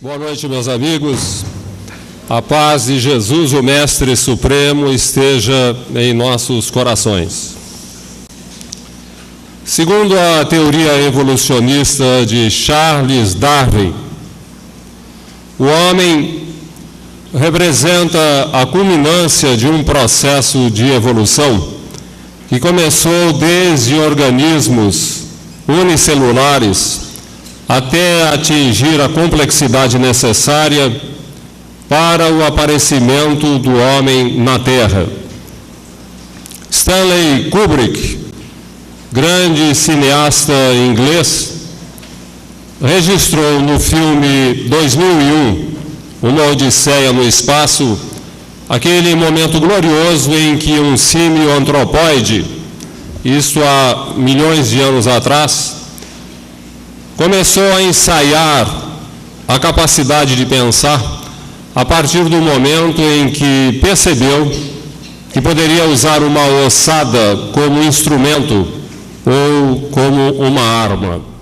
Boa noite, meus amigos. A paz de Jesus, o Mestre Supremo, esteja em nossos corações. Segundo a teoria evolucionista de Charles Darwin, o homem representa a culminância de um processo de evolução que começou desde organismos unicelulares até atingir a complexidade necessária para o aparecimento do homem na Terra. Stanley Kubrick, grande cineasta inglês, registrou no filme 2001, Uma Odisseia no Espaço, aquele momento glorioso em que um símio antropóide, isto há milhões de anos atrás, começou a ensaiar a capacidade de pensar a partir do momento em que percebeu que poderia usar uma ossada como instrumento ou como uma arma.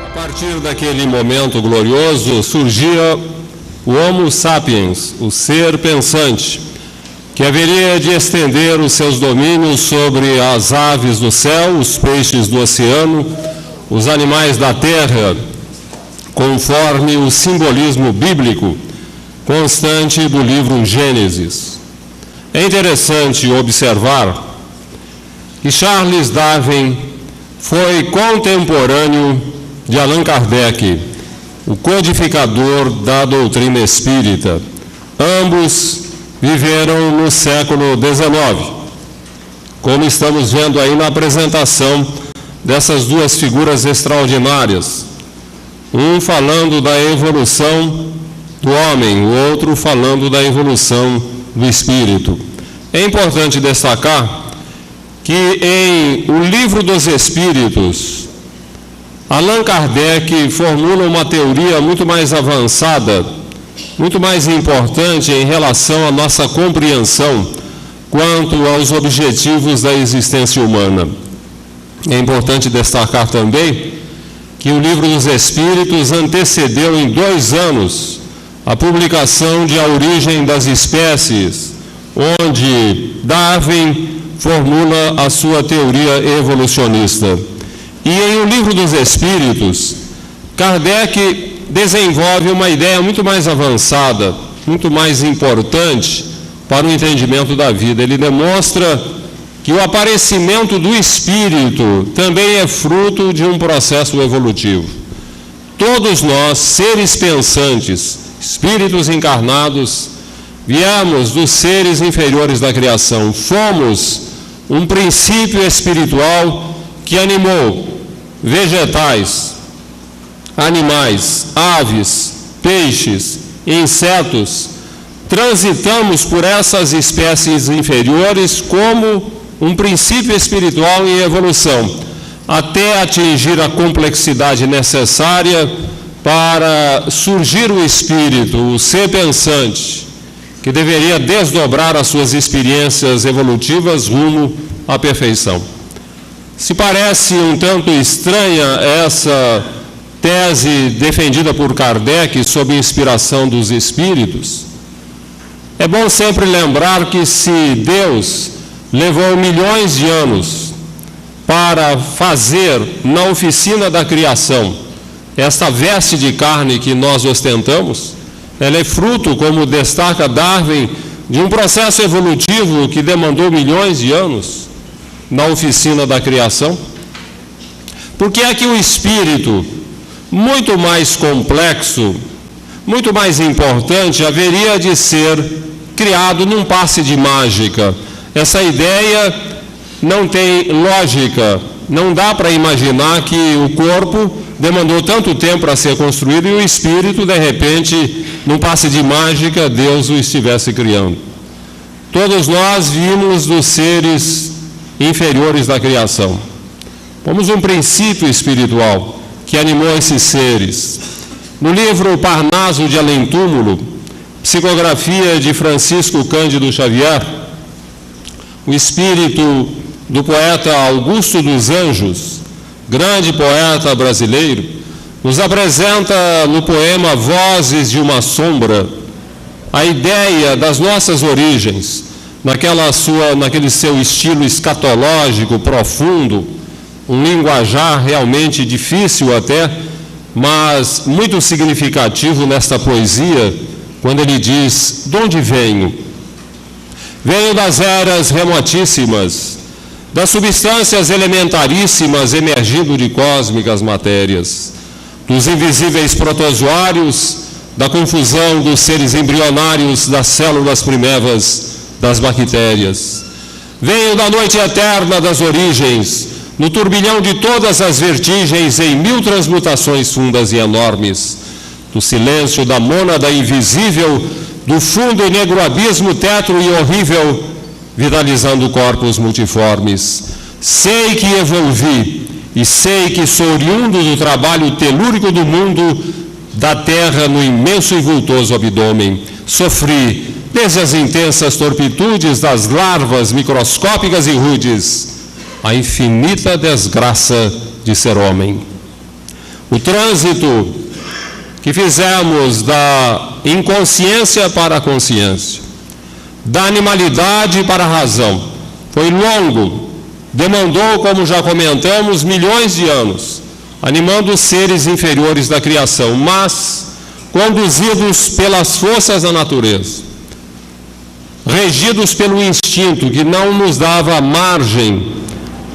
A partir daquele momento glorioso surgia o Homo sapiens, o ser pensante, que haveria de estender os seus domínios sobre as aves do céu, os peixes do oceano, os animais da terra, conforme o simbolismo bíblico constante do livro Gênesis. É interessante observar que Charles Darwin foi contemporâneo de Allan Kardec, o codificador da doutrina espírita. Ambos viveram no século XIX, como estamos vendo aí na apresentação dessas duas figuras extraordinárias, um falando da evolução do homem, o outro falando da evolução do espírito. É importante destacar que em O Livro dos Espíritos, Allan Kardec formula uma teoria muito mais avançada, muito mais importante em relação à nossa compreensão quanto aos objetivos da existência humana. É importante destacar também que o Livro dos Espíritos antecedeu em 2 anos a publicação de A Origem das Espécies, onde Darwin formula a sua teoria evolucionista. E em O Livro dos Espíritos, Kardec desenvolve uma ideia muito mais avançada, muito mais importante para o entendimento da vida. Ele demonstra que o aparecimento do espírito também é fruto de um processo evolutivo. Todos nós, seres pensantes, espíritos encarnados, viemos dos seres inferiores da criação. Fomos um princípio espiritual que animou vegetais, animais, aves, peixes, insetos. Transitamos por essas espécies inferiores como um princípio espiritual em evolução, até atingir a complexidade necessária para surgir o espírito, o ser pensante, que deveria desdobrar as suas experiências evolutivas rumo à perfeição. Se parece um tanto estranha essa tese defendida por Kardec sob inspiração dos Espíritos, é bom sempre lembrar que se Deus levou milhões de anos para fazer na oficina da criação esta veste de carne que nós ostentamos, ela é fruto, como destaca Darwin, de um processo evolutivo que demandou milhões de anos na oficina da criação. Por que é que o espírito, muito mais complexo, muito mais importante, haveria de ser criado num passe de mágica? Essa ideia não tem lógica, não dá para imaginar que o corpo demandou tanto tempo para ser construído e o espírito, de repente, num passe de mágica, Deus o estivesse criando. Todos nós vimos dos seres inferiores da criação. Fomos um princípio espiritual que animou esses seres. No livro Parnaso de Além-Túmulo, psicografia de Francisco Cândido Xavier, o espírito do poeta Augusto dos Anjos, grande poeta brasileiro, nos apresenta no poema Vozes de uma Sombra a ideia das nossas origens, naquele seu estilo escatológico profundo, um linguajar realmente difícil até, mas muito significativo nesta poesia, quando ele diz: de onde venho? Venho das eras remotíssimas, das substâncias elementaríssimas emergindo de cósmicas matérias, dos invisíveis protozoários, da confusão dos seres embrionários das células primevas das bactérias. Venho da noite eterna das origens, no turbilhão de todas as vertigens em mil transmutações fundas e enormes, do silêncio da mônada invisível, do fundo e negro abismo tétro e horrível, vitalizando corpos multiformes. Sei que evolvi e sei que sou oriundo do trabalho telúrico do mundo, da terra no imenso e vultoso abdômen. Sofri desde as intensas torpitudes das larvas microscópicas e rudes, a infinita desgraça de ser homem. O trânsito que fizemos da inconsciência para a consciência, da animalidade para a razão, foi longo, demandou, como já comentamos, milhões de anos, animando os seres inferiores da criação, mas conduzidos pelas forças da natureza, regidos pelo instinto que não nos dava margem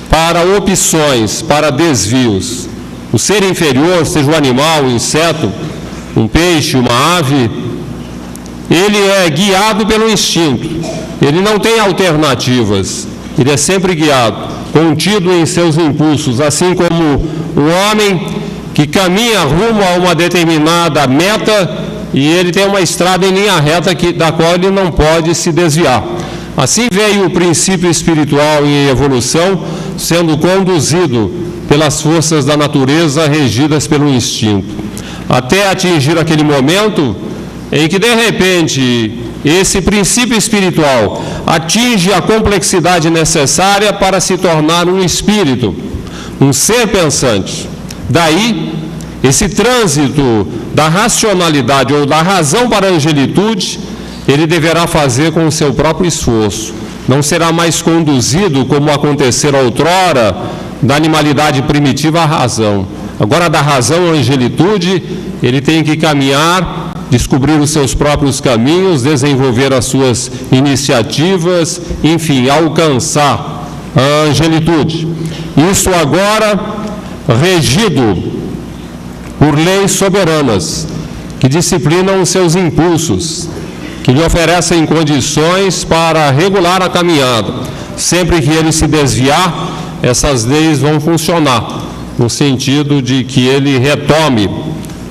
para opções, para desvios. O ser inferior, seja um animal, um inseto, um peixe, uma ave, ele é guiado pelo instinto, ele não tem alternativas, ele é sempre guiado, contido em seus impulsos, assim como o homem que caminha rumo a uma determinada meta e ele tem uma estrada em linha reta da qual ele não pode se desviar. Assim veio o princípio espiritual em evolução, sendo conduzido pelas forças da natureza regidas pelo instinto, até atingir aquele momento em que, de repente, esse princípio espiritual atinge a complexidade necessária para se tornar um espírito, um ser pensante. Daí, esse trânsito da racionalidade ou da razão para a angelitude, ele deverá fazer com o seu próprio esforço. Não será mais conduzido, como acontecera outrora, da animalidade primitiva à razão. Agora, da razão à angelitude, ele tem que caminhar, descobrir os seus próprios caminhos, desenvolver as suas iniciativas, enfim, alcançar a angelitude. Isso agora regido por leis soberanas, que disciplinam os seus impulsos, que lhe oferecem condições para regular a caminhada. Sempre que ele se desviar, essas leis vão funcionar, no sentido de que ele retome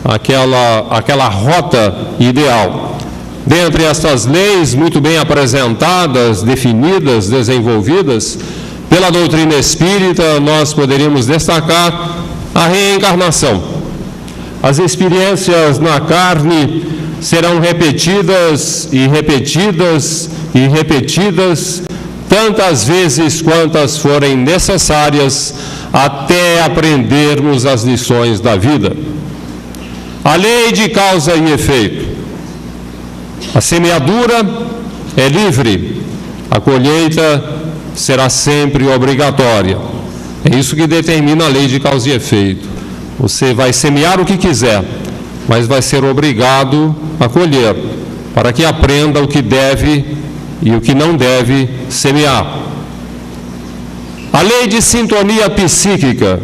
aquela rota ideal. Dentre estas leis, muito bem apresentadas, definidas, desenvolvidas, pela doutrina espírita, nós poderíamos destacar a reencarnação. As experiências na carne serão repetidas e repetidas e repetidas, tantas vezes quantas forem necessárias, até aprendermos as lições da vida. A lei de causa e efeito. A semeadura é livre, a colheita será sempre obrigatória. É isso que determina a lei de causa e efeito. Você vai semear o que quiser, mas vai ser obrigado a colher, para que aprenda o que deve e o que não deve semear. A lei de sintonia psíquica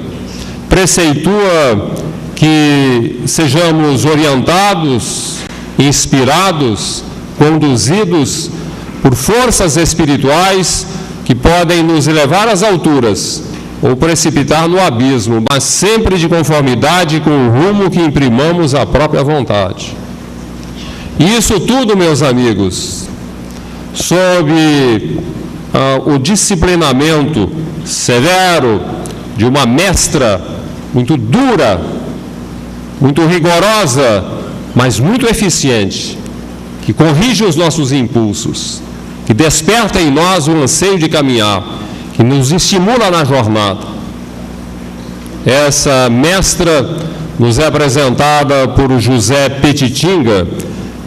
preceitua que sejamos orientados, inspirados, conduzidos por forças espirituais que podem nos elevar às alturas ou precipitar no abismo, mas sempre de conformidade com o rumo que imprimamos à própria vontade. Isso tudo, meus amigos, sob o disciplinamento severo de uma mestra muito dura, muito rigorosa, mas muito eficiente, que corrige os nossos impulsos, que desperta em nós o anseio de caminhar, que nos estimula na jornada. Essa mestra nos é apresentada por José Petitinga,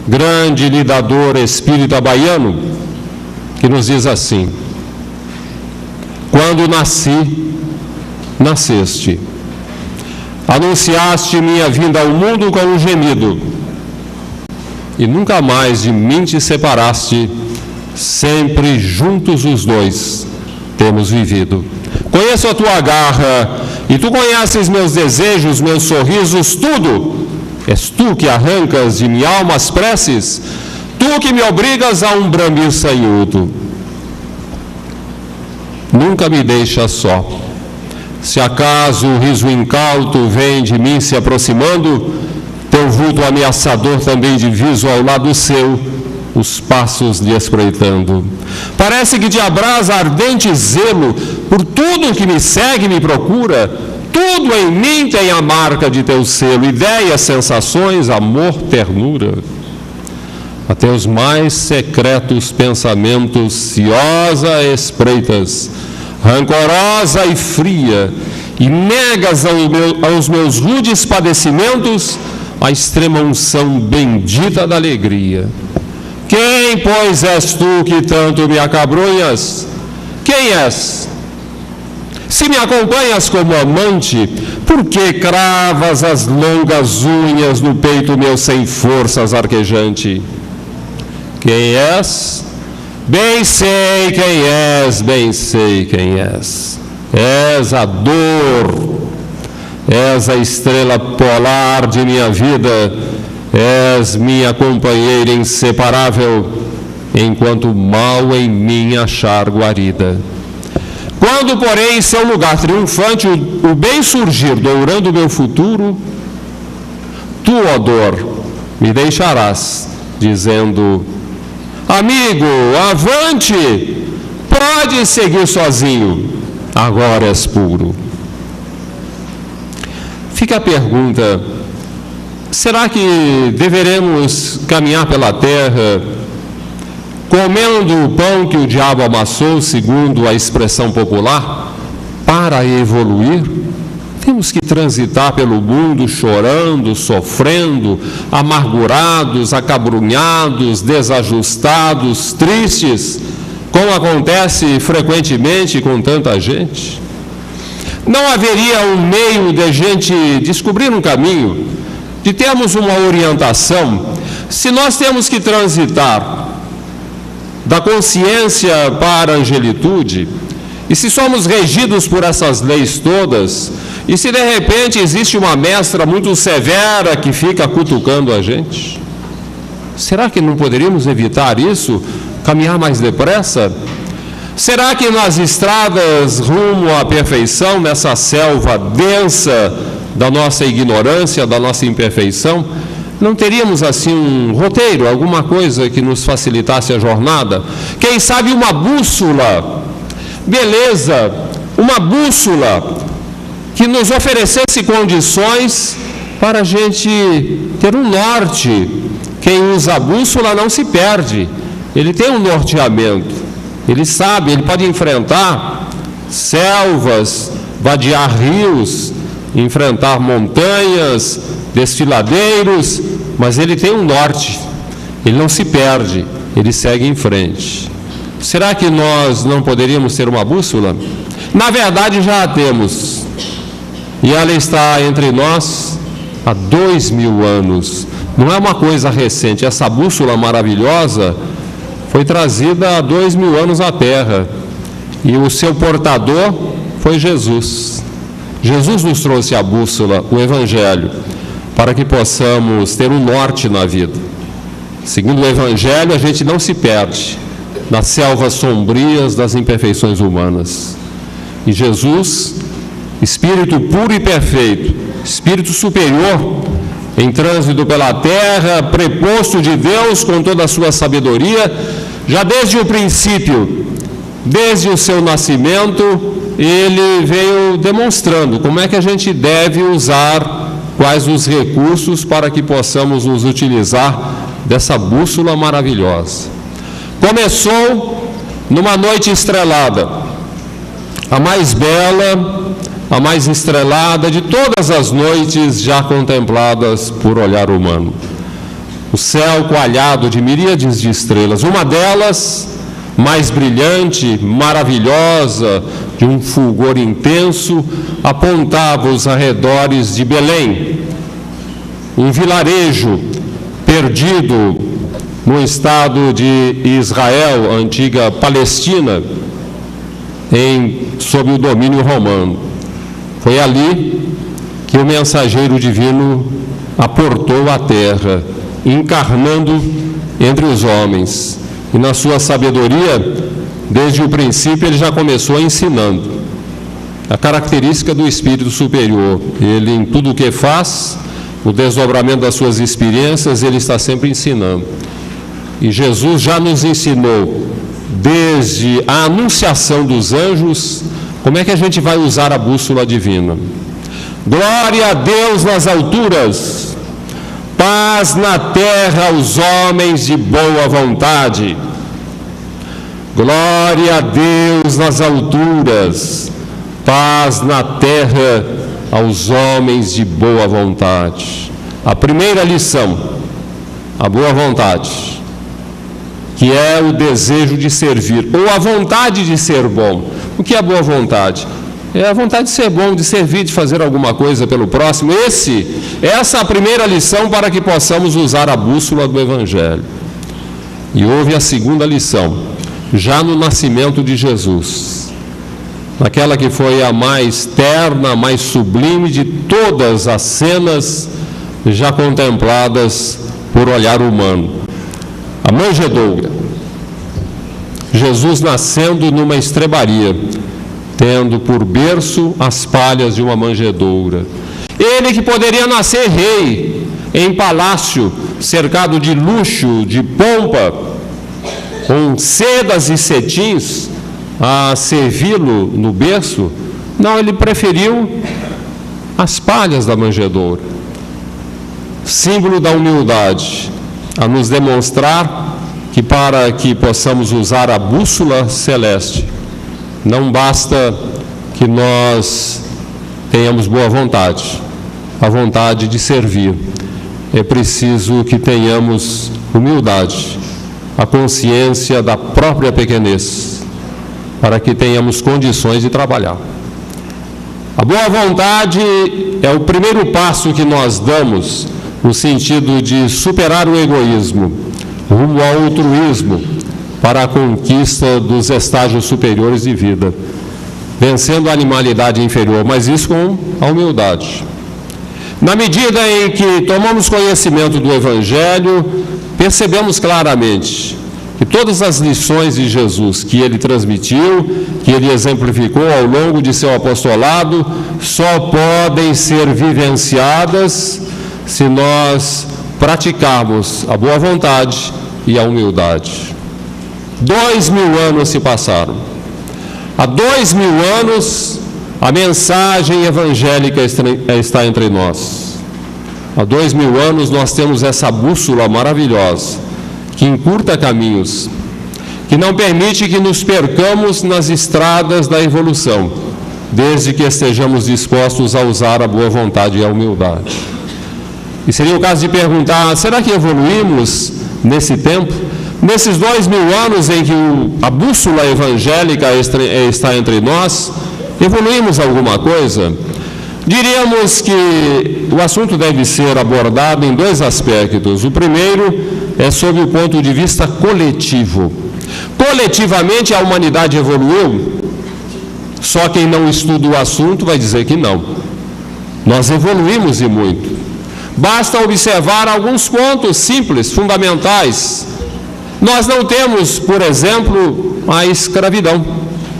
grande lidador espírita baiano, que nos diz assim: quando nasci, nasceste. Anunciaste minha vinda ao mundo com um gemido, e nunca mais de mim te separaste, sempre juntos os dois temos vivido. Conheço a tua garra, e tu conheces meus desejos, meus sorrisos, tudo. És tu que arrancas de minha alma as preces, tu que me obrigas a um bramir sanhudo. Nunca me deixas só. Se acaso o riso incauto vem de mim se aproximando, teu vulto ameaçador também diviso ao lado seu, os passos lhe espreitando. Parece que te abrasa ardente zelo por tudo que me segue e me procura. Tudo em mim tem a marca de teu selo, ideias, sensações, amor, ternura. A teus mais secretos pensamentos, ciosa espreitas, rancorosa e fria, e negas aos meus rudes padecimentos a extrema unção bendita da alegria. Quem, pois, és tu que tanto me acabrunhas? Quem és? Se me acompanhas como amante, por que cravas as longas unhas no peito meu sem forças arquejante? Quem és? Bem sei quem és, bem sei quem és. És a dor, és a estrela polar de minha vida, és minha companheira inseparável, enquanto o mal em mim achar guarida. Quando, porém, em seu lugar triunfante o bem surgir, dourando o meu futuro, tu, ó dor, me deixarás, dizendo: amigo, avante, pode seguir sozinho, agora és puro. Fica a pergunta: será que deveremos caminhar pela terra comendo o pão que o diabo amassou, segundo a expressão popular, para evoluir? Temos que transitar pelo mundo chorando, sofrendo, amargurados, acabrunhados, desajustados, tristes, como acontece frequentemente com tanta gente? Não haveria um meio de a gente descobrir um caminho, de termos uma orientação, se nós temos que transitar da consciência para a angelitude, e se somos regidos por essas leis todas, e se de repente existe uma mestra muito severa que fica cutucando a gente? Será que não poderíamos evitar isso? Caminhar mais depressa? Será que nas estradas rumo à perfeição, nessa selva densa da nossa ignorância, da nossa imperfeição, não teríamos assim um roteiro, alguma coisa que nos facilitasse a jornada? Quem sabe uma bússola, beleza, uma bússola que nos oferecesse condições para a gente ter um norte. Quem usa a bússola não se perde, ele tem um norteamento, ele sabe, ele pode enfrentar selvas, vadear rios, enfrentar montanhas, desfiladeiros, mas ele tem um norte, ele não se perde, ele segue em frente. Será que nós não poderíamos ter uma bússola? Na verdade já a temos, e ela está entre nós há 2000 anos, não é uma coisa recente. Essa bússola maravilhosa foi trazida há 2000 anos à Terra, e o seu portador foi Jesus. Jesus nos trouxe a bússola, o Evangelho, para que possamos ter um norte na vida. Segundo o Evangelho, a gente não se perde nas selvas sombrias das imperfeições humanas. E Jesus, Espírito puro e perfeito, Espírito superior, em trânsito pela terra, preposto de Deus com toda a sua sabedoria, já desde o princípio, desde o seu nascimento, ele veio demonstrando como é que a gente deve usar, quais os recursos para que possamos nos utilizar dessa bússola maravilhosa. Começou numa noite estrelada, a mais bela, a mais estrelada de todas as noites já contempladas por olhar humano. O céu coalhado de miríades de estrelas, uma delas mais brilhante, maravilhosa, de um fulgor intenso, apontava os arredores de Belém, um vilarejo perdido no estado de Israel, antiga Palestina, sob o domínio romano. Foi ali que o mensageiro divino aportou a terra, encarnando entre os homens. E na sua sabedoria, desde o princípio, ele já começou ensinando. A característica do Espírito superior, ele em tudo o que faz, o desdobramento das suas experiências, ele está sempre ensinando. E Jesus já nos ensinou, desde a anunciação dos anjos, como é que a gente vai usar a bússola divina. Glória a Deus nas alturas, paz na terra aos homens de boa vontade. Glória a Deus nas alturas, paz na terra aos homens de boa vontade. A primeira lição, a boa vontade, que é o desejo de servir, ou a vontade de ser bom. O que é a boa vontade? É a vontade de ser bom, de servir, de fazer alguma coisa pelo próximo. Essa é a primeira lição para que possamos usar a bússola do Evangelho. E houve a segunda lição, já no nascimento de Jesus, naquela que foi a mais terna, a mais sublime de todas as cenas já contempladas por olhar humano. A manjedoura. Jesus nascendo numa estrebaria, tendo por berço as palhas de uma manjedoura. Ele que poderia nascer rei, em palácio, cercado de luxo, de pompa, com sedas e cetins a servi-lo no berço, não, ele preferiu as palhas da manjedoura, símbolo da humildade, a nos demonstrar que para que possamos usar a bússola celeste, não basta que nós tenhamos boa vontade, a vontade de servir. É preciso que tenhamos humildade, a consciência da própria pequenez, para que tenhamos condições de trabalhar. A boa vontade é o primeiro passo que nós damos no sentido de superar o egoísmo, rumo ao altruísmo, para a conquista dos estágios superiores de vida, vencendo a animalidade inferior, mas isso com a humildade. Na medida em que tomamos conhecimento do Evangelho, percebemos claramente que todas as lições de Jesus que ele transmitiu, que ele exemplificou ao longo de seu apostolado, só podem ser vivenciadas se nós praticarmos a boa vontade e a humildade. 2000 anos se passaram. Há 2000 anos, a mensagem evangélica está entre nós. Há 2000 anos nós temos essa bússola maravilhosa, que encurta caminhos, que não permite que nos percamos nas estradas da evolução, desde que estejamos dispostos a usar a boa vontade e a humildade. E seria o caso de perguntar, será que evoluímos nesse tempo? Nesses 2000 anos em que a bússola evangélica está entre nós, evoluímos alguma coisa? Diríamos que o assunto deve ser abordado em dois aspectos. O primeiro é sob o ponto de vista coletivo. Coletivamente a humanidade evoluiu? Só quem não estuda o assunto vai dizer que não. Nós evoluímos e muito. Basta observar alguns pontos simples, fundamentais. Nós não temos, por exemplo, a escravidão.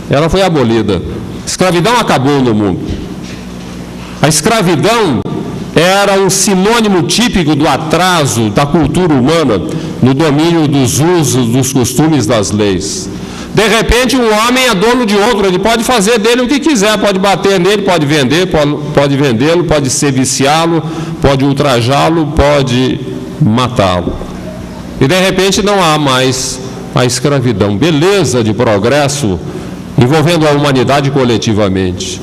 Ela foi abolida. A escravidão acabou no mundo. A escravidão era um sinônimo típico do atraso da cultura humana no domínio dos usos, dos costumes, das leis. De repente, um homem é dono de outro, ele pode fazer dele o que quiser, pode bater nele, pode vender, pode vendê-lo, pode seviciá-lo, pode ultrajá-lo, pode matá-lo. E de repente não há mais a escravidão. Beleza de progresso envolvendo a humanidade coletivamente.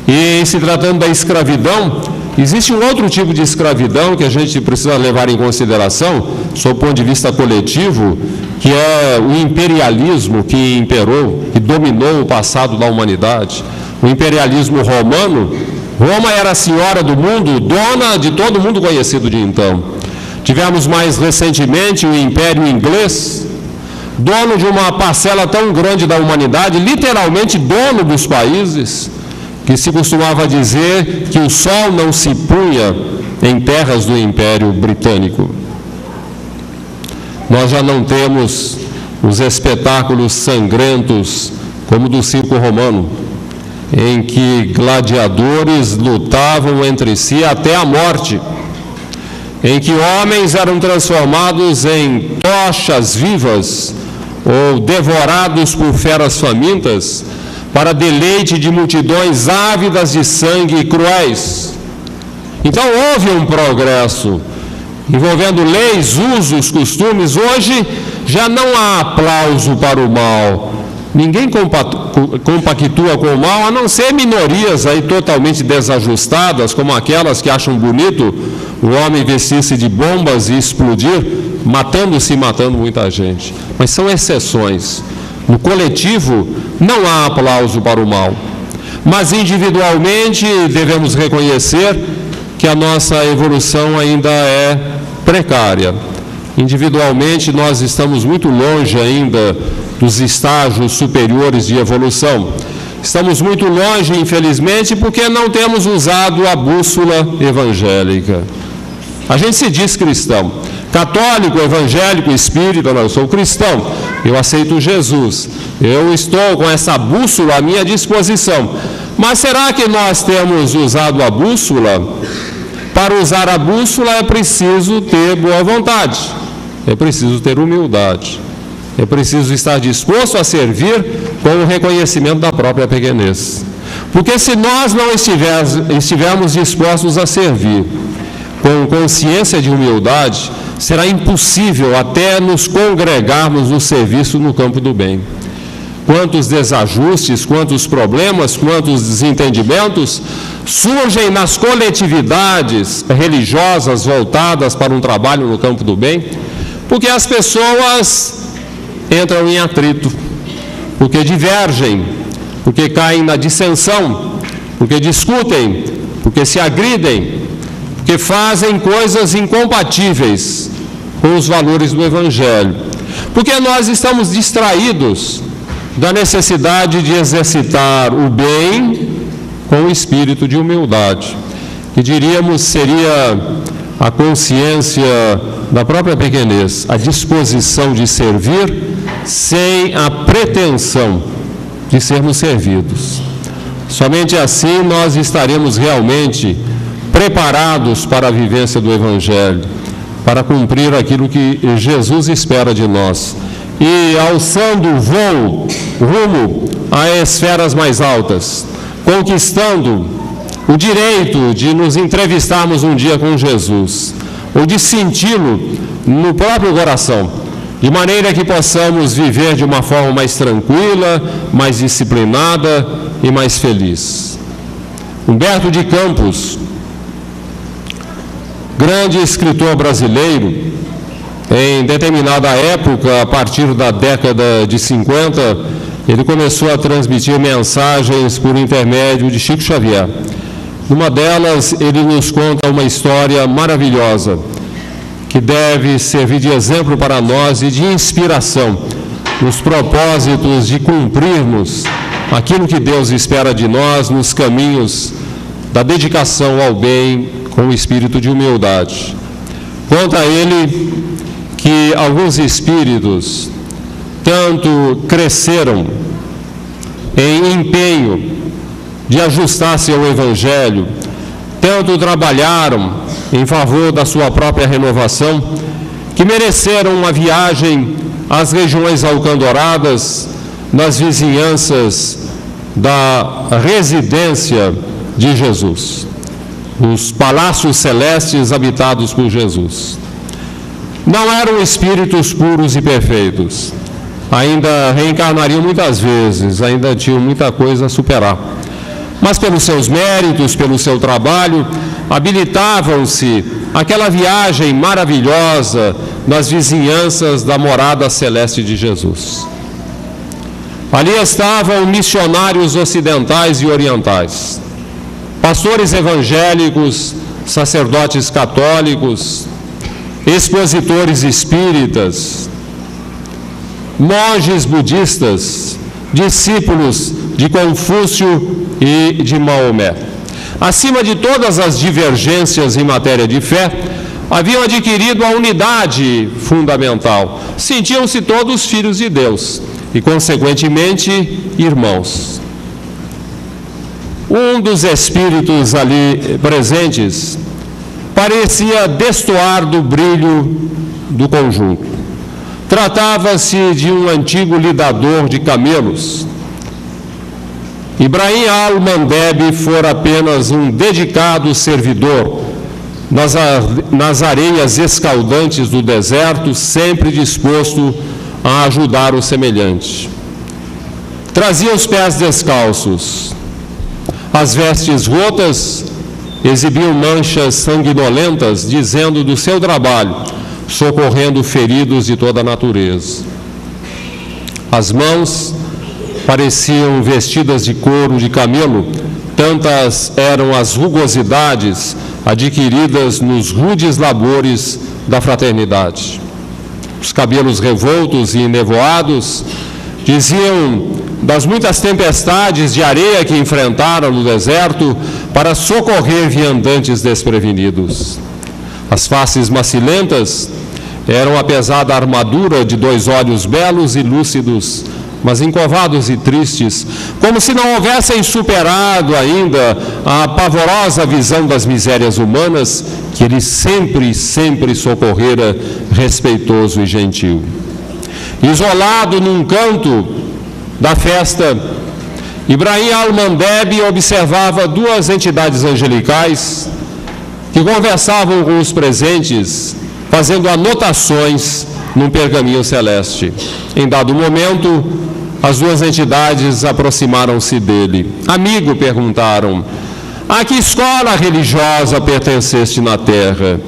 E se tratando da escravidão, existe um outro tipo de escravidão que a gente precisa levar em consideração, sob o ponto de vista coletivo, que é o imperialismo que imperou, que dominou o passado da humanidade. O imperialismo romano. Roma era a senhora do mundo, dona de todo mundo conhecido de então. Tivemos mais recentemente o Império Inglês, dono de uma parcela tão grande da humanidade, literalmente dono dos países, que se costumava dizer que o sol não se punha em terras do Império Britânico. Nós já não temos os espetáculos sangrentos como do circo romano, em que gladiadores lutavam entre si até a morte, em que homens eram transformados em tochas vivas ou devorados por feras famintas para deleite de multidões ávidas de sangue e cruéis. Então houve um progresso envolvendo leis, usos, costumes. Hoje já não há aplauso para o mal. Ninguém compactua com o mal, a não ser minorias aí totalmente desajustadas, como aquelas que acham bonito o homem vestir-se de bombas e explodir, matando-se e matando muita gente. Mas são exceções. No coletivo, não há aplauso para o mal. Mas individualmente, devemos reconhecer que a nossa evolução ainda é precária. Individualmente, nós estamos muito longe ainda dos estágios superiores de evolução. Estamos muito longe, infelizmente, porque não temos usado a bússola evangélica. A gente se diz cristão. Católico, evangélico, espírita, não, eu sou cristão. Eu aceito Jesus. Eu estou com essa bússola à minha disposição. Mas será que nós temos usado a bússola? Para usar a bússola é preciso ter boa vontade. É preciso ter humildade. É preciso estar disposto a servir com o reconhecimento da própria pequenez. Porque se nós não estivermos dispostos a servir com consciência de humildade, será impossível até nos congregarmos no serviço no campo do bem. Quantos desajustes, quantos problemas, quantos desentendimentos surgem nas coletividades religiosas voltadas para um trabalho no campo do bem, porque as pessoas entram em atrito, porque divergem, porque caem na dissensão, porque discutem, porque se agridem, porque fazem coisas incompatíveis com os valores do Evangelho, porque nós estamos distraídos da necessidade de exercitar o bem com o espírito de humildade, que diríamos seria a consciência da própria pequenez, a disposição de servir sem a pretensão de sermos servidos. Somente assim nós estaremos realmente preparados para a vivência do Evangelho, para cumprir aquilo que Jesus espera de nós, e alçando o voo rumo a esferas mais altas, conquistando o direito de nos entrevistarmos um dia com Jesus, ou de senti-lo no próprio coração, de maneira que possamos viver de uma forma mais tranquila, mais disciplinada, e mais feliz. Humberto de Campos, grande escritor brasileiro, em determinada época, a partir da década de 50, ele começou a transmitir mensagens por intermédio de Chico Xavier. Numa delas, ele nos conta uma história maravilhosa, que deve servir de exemplo para nós e de inspiração nos propósitos de cumprirmos aquilo que Deus espera de nós nos caminhos da dedicação ao bem com o espírito de humildade. Conta ele que alguns espíritos tanto cresceram em empenho de ajustar-se ao Evangelho, tanto trabalharam em favor da sua própria renovação, que mereceram uma viagem às regiões alcandoradas, nas vizinhanças da residência de Jesus, os palácios celestes habitados por Jesus. Não eram espíritos puros e perfeitos, ainda reencarnariam muitas vezes, ainda tinham muita coisa a superar. Mas pelos seus méritos, pelo seu trabalho, habilitavam-se àquela viagem maravilhosa nas vizinhanças da morada celeste de Jesus. Ali estavam missionários ocidentais e orientais, pastores evangélicos, sacerdotes católicos, expositores espíritas, monges budistas, discípulos de Confúcio e de Maomé. Acima de todas as divergências em matéria de fé, haviam adquirido a unidade fundamental. Sentiam-se todos filhos de Deus e, consequentemente, irmãos. Um dos espíritos ali presentes parecia destoar do brilho do conjunto. Tratava-se de um antigo lidador de camelos. Ibrahim al-Mandeb fora apenas um dedicado servidor nas areias escaldantes do deserto, sempre disposto a ajudar o semelhante. Trazia os pés descalços, as vestes rotas exibiam manchas sanguinolentas, dizendo do seu trabalho, socorrendo feridos de toda a natureza. As mãos pareciam vestidas de couro de camelo, tantas eram as rugosidades adquiridas nos rudes labores da fraternidade. Os cabelos revoltos e enevoados diziam das muitas tempestades de areia que enfrentaram no deserto para socorrer viandantes desprevenidos. As faces macilentas eram a pesada armadura de 2 olhos belos e lúcidos, mas encovados e tristes, como se não houvessem superado ainda a pavorosa visão das misérias humanas que ele sempre socorrera, respeitoso e gentil. Isolado num canto da festa, Ibrahim al-Mandeb observava 2 entidades angelicais que conversavam com os presentes, fazendo anotações num pergaminho celeste. Em dado momento, as 2 entidades aproximaram-se dele. Amigo, perguntaram, a que escola religiosa pertenceste na terra?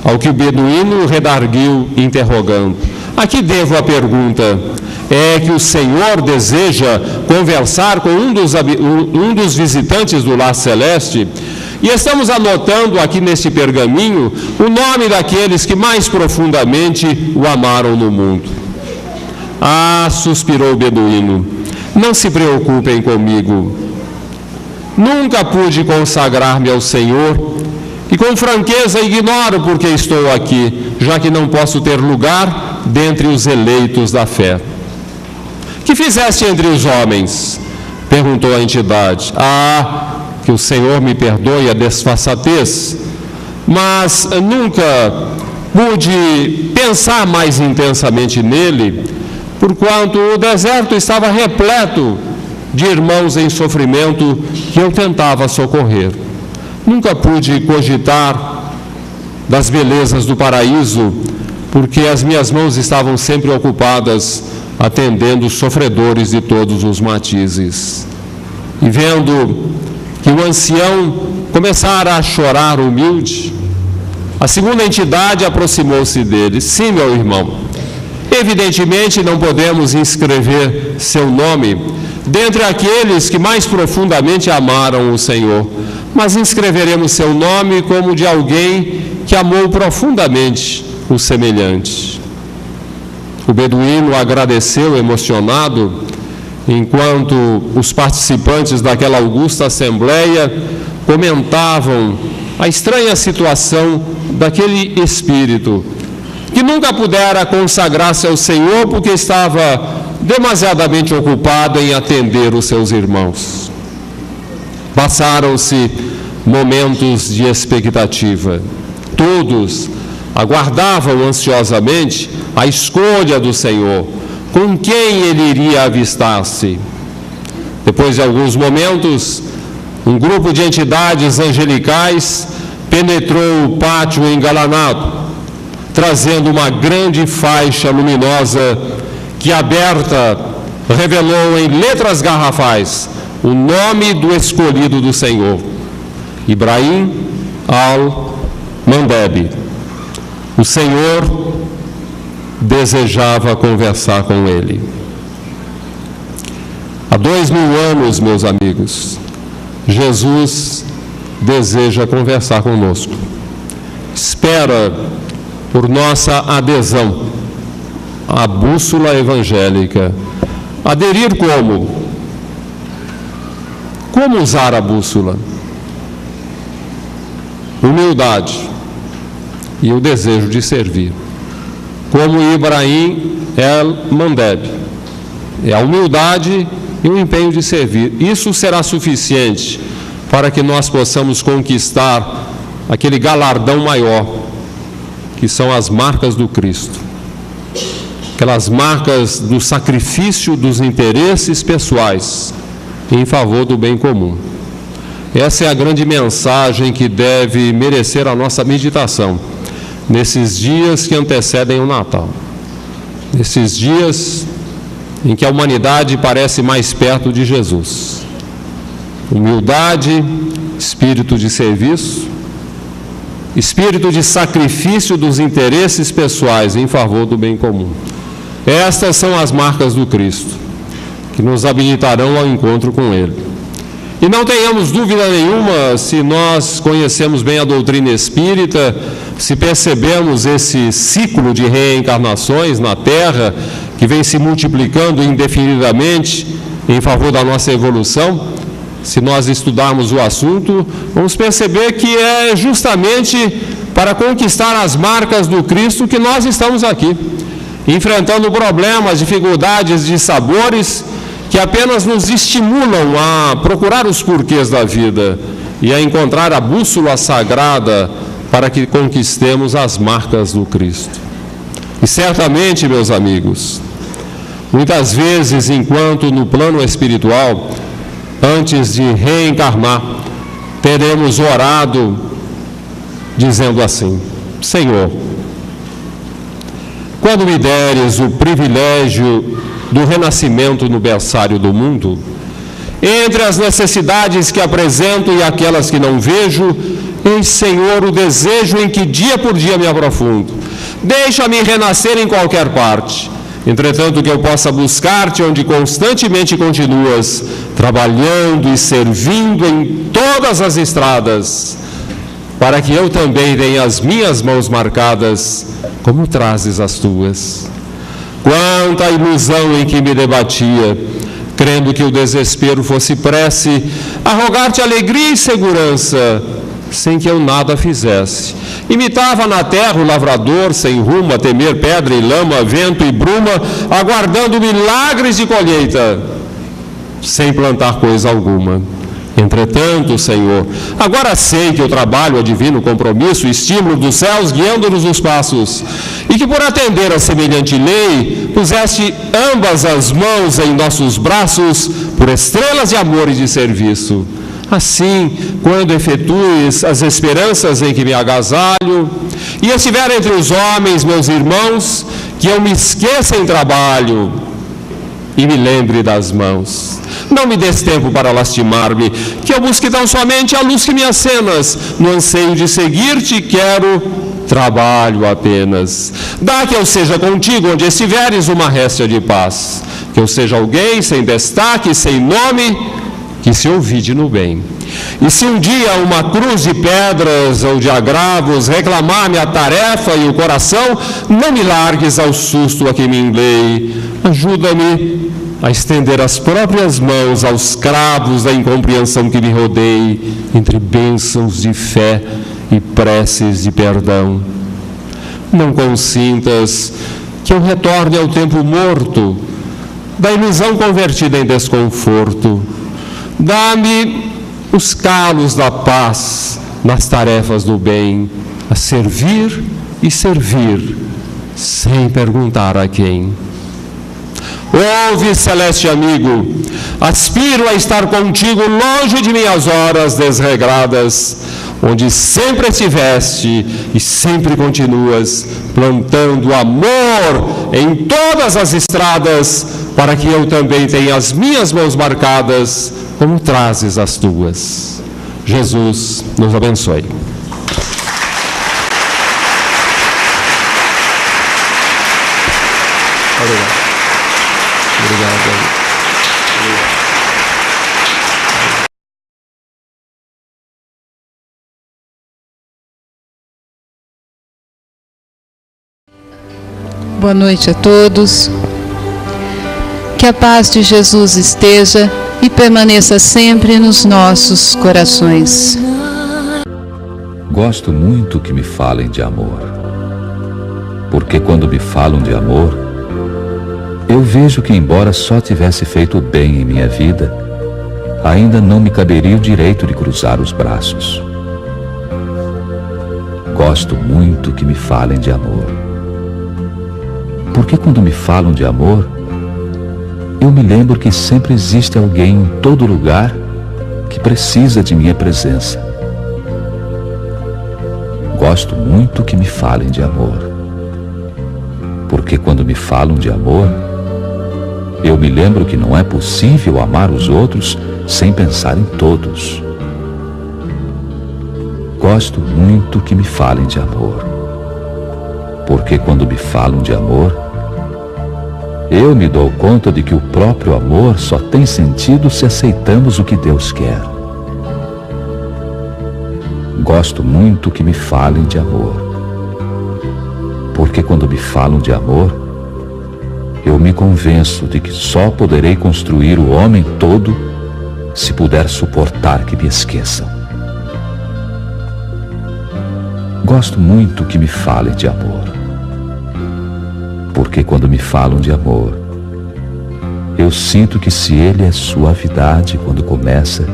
Ao que o beduíno redarguiu, interrogando, a que devo a pergunta? É que o Senhor deseja conversar com um dos visitantes do lar celeste? E estamos anotando aqui neste pergaminho o nome daqueles que mais profundamente o amaram no mundo. Ah, suspirou o beduíno, não se preocupem comigo. Nunca pude consagrar-me ao Senhor e com franqueza ignoro por que estou aqui, já que não posso ter lugar dentre os eleitos da fé. Que fizeste entre os homens? Perguntou a entidade. Ah, que o Senhor me perdoe a desfaçatez, mas nunca pude pensar mais intensamente nele, porquanto o deserto estava repleto de irmãos em sofrimento que eu tentava socorrer. Nunca pude cogitar das belezas do paraíso, porque as minhas mãos estavam sempre ocupadas atendendo os sofredores de todos os matizes. E vendo que o ancião começara a chorar humilde, a segunda entidade aproximou-se dele. Sim, meu irmão, evidentemente não podemos inscrever seu nome dentre aqueles que mais profundamente amaram o Senhor, mas inscreveremos seu nome como de alguém que amou profundamente o semelhante. O beduíno agradeceu emocionado, enquanto os participantes daquela augusta assembleia comentavam a estranha situação daquele espírito que nunca pudera consagrar-se ao Senhor porque estava demasiadamente ocupado em atender os seus irmãos. Passaram-se momentos de expectativa. Todos aguardavam ansiosamente a escolha do Senhor, com quem ele iria avistar-se. Depois de alguns momentos, um grupo de entidades angelicais penetrou o pátio engalanado, trazendo uma grande faixa luminosa que, aberta, revelou em letras garrafais o nome do escolhido do Senhor, Ibrahim al-Mandeb. O Senhor desejava conversar com ele. Há 2000 anos, meus amigos, Jesus deseja conversar conosco. Espera por nossa adesão à bússola evangélica. Aderir como? Como usar a bússola? Humildade e o desejo de servir. Como Ibrahim el-Mandeb. É a humildade e o empenho de servir. Isso será suficiente para que nós possamos conquistar aquele galardão maior, que são as marcas do Cristo. Aquelas marcas do sacrifício dos interesses pessoais em favor do bem comum. Essa é a grande mensagem que deve merecer a nossa meditação nesses dias que antecedem o Natal. Nesses dias em que a humanidade parece mais perto de Jesus. Humildade, espírito de serviço, espírito de sacrifício dos interesses pessoais em favor do bem comum. Estas são as marcas do Cristo, que nos habilitarão ao encontro com Ele. E não tenhamos dúvida nenhuma, se nós conhecemos bem a doutrina espírita, se percebemos esse ciclo de reencarnações na Terra, que vem se multiplicando indefinidamente em favor da nossa evolução, se nós estudarmos o assunto, vamos perceber que é justamente para conquistar as marcas do Cristo que nós estamos aqui, enfrentando problemas, dificuldades, dissabores, que apenas nos estimulam a procurar os porquês da vida e a encontrar a bússola sagrada para que conquistemos as marcas do Cristo. E certamente, meus amigos, muitas vezes, enquanto no plano espiritual, antes de reencarnar, teremos orado dizendo assim: Senhor, quando me deres o privilégio do renascimento no berçário do mundo, entre as necessidades que apresento e aquelas que não vejo, eis, Senhor, o desejo em que dia por dia me aprofundo. Deixa-me renascer em qualquer parte, entretanto que eu possa buscar-te onde constantemente continuas, trabalhando e servindo em todas as estradas, para que eu também tenha as minhas mãos marcadas, como trazes as tuas. Quanta ilusão em que me debatia, crendo que o desespero fosse prece, a rogar-te alegria e segurança, sem que eu nada fizesse. Imitava na terra o lavrador sem rumo, a temer pedra e lama, vento e bruma, aguardando milagres de colheita, sem plantar coisa alguma. Entretanto, Senhor, agora sei que o trabalho é divino compromisso, estímulo dos céus, guiando-nos os passos, e que por atender a semelhante lei, puseste ambas as mãos em nossos braços, por estrelas de amor e de serviço. Assim, quando efetues as esperanças em que me agasalho, e estiver entre os homens, meus irmãos, que eu me esqueça em trabalho, e me lembre das mãos. Não me des tempo para lastimar-me, que eu busque tão somente a luz que me acenas. No anseio de seguir-te quero trabalho apenas. Dá que eu seja contigo onde estiveres uma réstia de paz. Que eu seja alguém sem destaque, sem nome, que se ouvide no bem. E se um dia uma cruz de pedras ou de agravos reclamar-me a tarefa e o coração, não me largues ao susto a que me enleie. Ajuda-me a estender as próprias mãos aos cravos da incompreensão que me rodeie, entre bênçãos de fé e preces de perdão. Não consintas que eu retorne ao tempo morto, da ilusão convertida em desconforto. Dá-me os calos da paz nas tarefas do bem, a servir e servir, sem perguntar a quem. Ouve, celeste amigo, aspiro a estar contigo longe de minhas horas desregradas, onde sempre estiveste e sempre continuas, plantando amor em todas as estradas, para que eu também tenha as minhas mãos marcadas, como trazes as tuas. Jesus nos abençoe. Obrigado. Obrigado. Boa noite a todos. Que a paz de Jesus esteja e permaneça sempre nos nossos corações. Gosto muito que me falem de amor, porque quando me falam de amor, eu vejo que, embora só tivesse feito o bem em minha vida, ainda não me caberia o direito de cruzar os braços. Gosto muito que me falem de amor, porque quando me falam de amor, eu me lembro que sempre existe alguém em todo lugar que precisa de minha presença. Gosto muito que me falem de amor, porque quando me falam de amor, eu me lembro que não é possível amar os outros sem pensar em todos. Gosto muito que me falem de amor, porque quando me falam de amor, eu me dou conta de que o próprio amor só tem sentido se aceitamos o que Deus quer. Gosto muito que me falem de amor, porque quando me falam de amor, eu me convenço de que só poderei construir o homem todo se puder suportar que me esqueçam. Gosto muito que me falem de amor, porque quando me falam de amor, eu sinto que se ele é suavidade quando começa,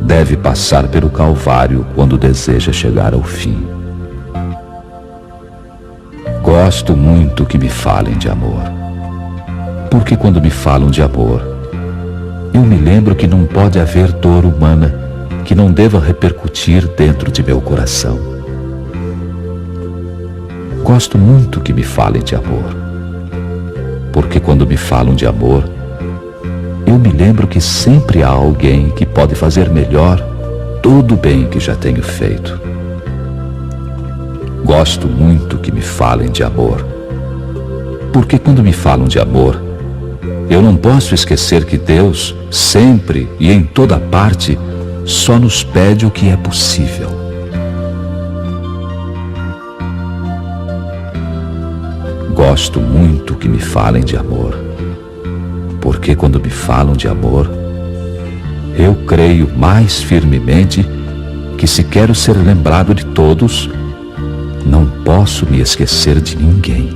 deve passar pelo Calvário quando deseja chegar ao fim. Gosto muito que me falem de amor, porque quando me falam de amor, eu me lembro que não pode haver dor humana que não deva repercutir dentro de meu coração. Gosto muito que me falem de amor, porque quando me falam de amor, eu me lembro que sempre há alguém que pode fazer melhor todo o bem que já tenho feito. Gosto muito que me falem de amor, porque quando me falam de amor, eu não posso esquecer que Deus, sempre e em toda parte, só nos pede o que é possível. Gosto muito que me falem de amor, porque quando me falam de amor, eu creio mais firmemente que se quero ser lembrado de todos, não posso me esquecer de ninguém.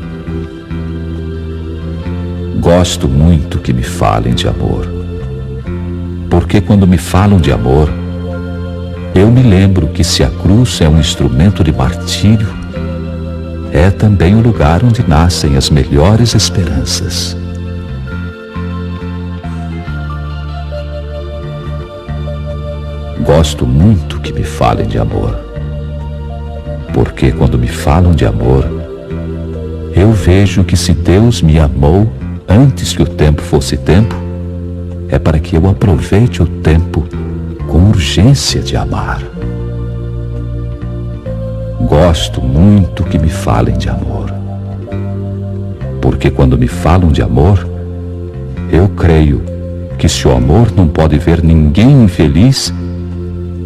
Gosto muito que me falem de amor, porque quando me falam de amor, eu me lembro que se a cruz é um instrumento de martírio, é também o lugar onde nascem as melhores esperanças. Gosto muito que me falem de amor, porque quando me falam de amor, eu vejo que se Deus me amou antes que o tempo fosse tempo, é para que eu aproveite o tempo com urgência de amar. Gosto muito que me falem de amor, porque quando me falam de amor, eu creio que se o amor não pode ver ninguém infeliz,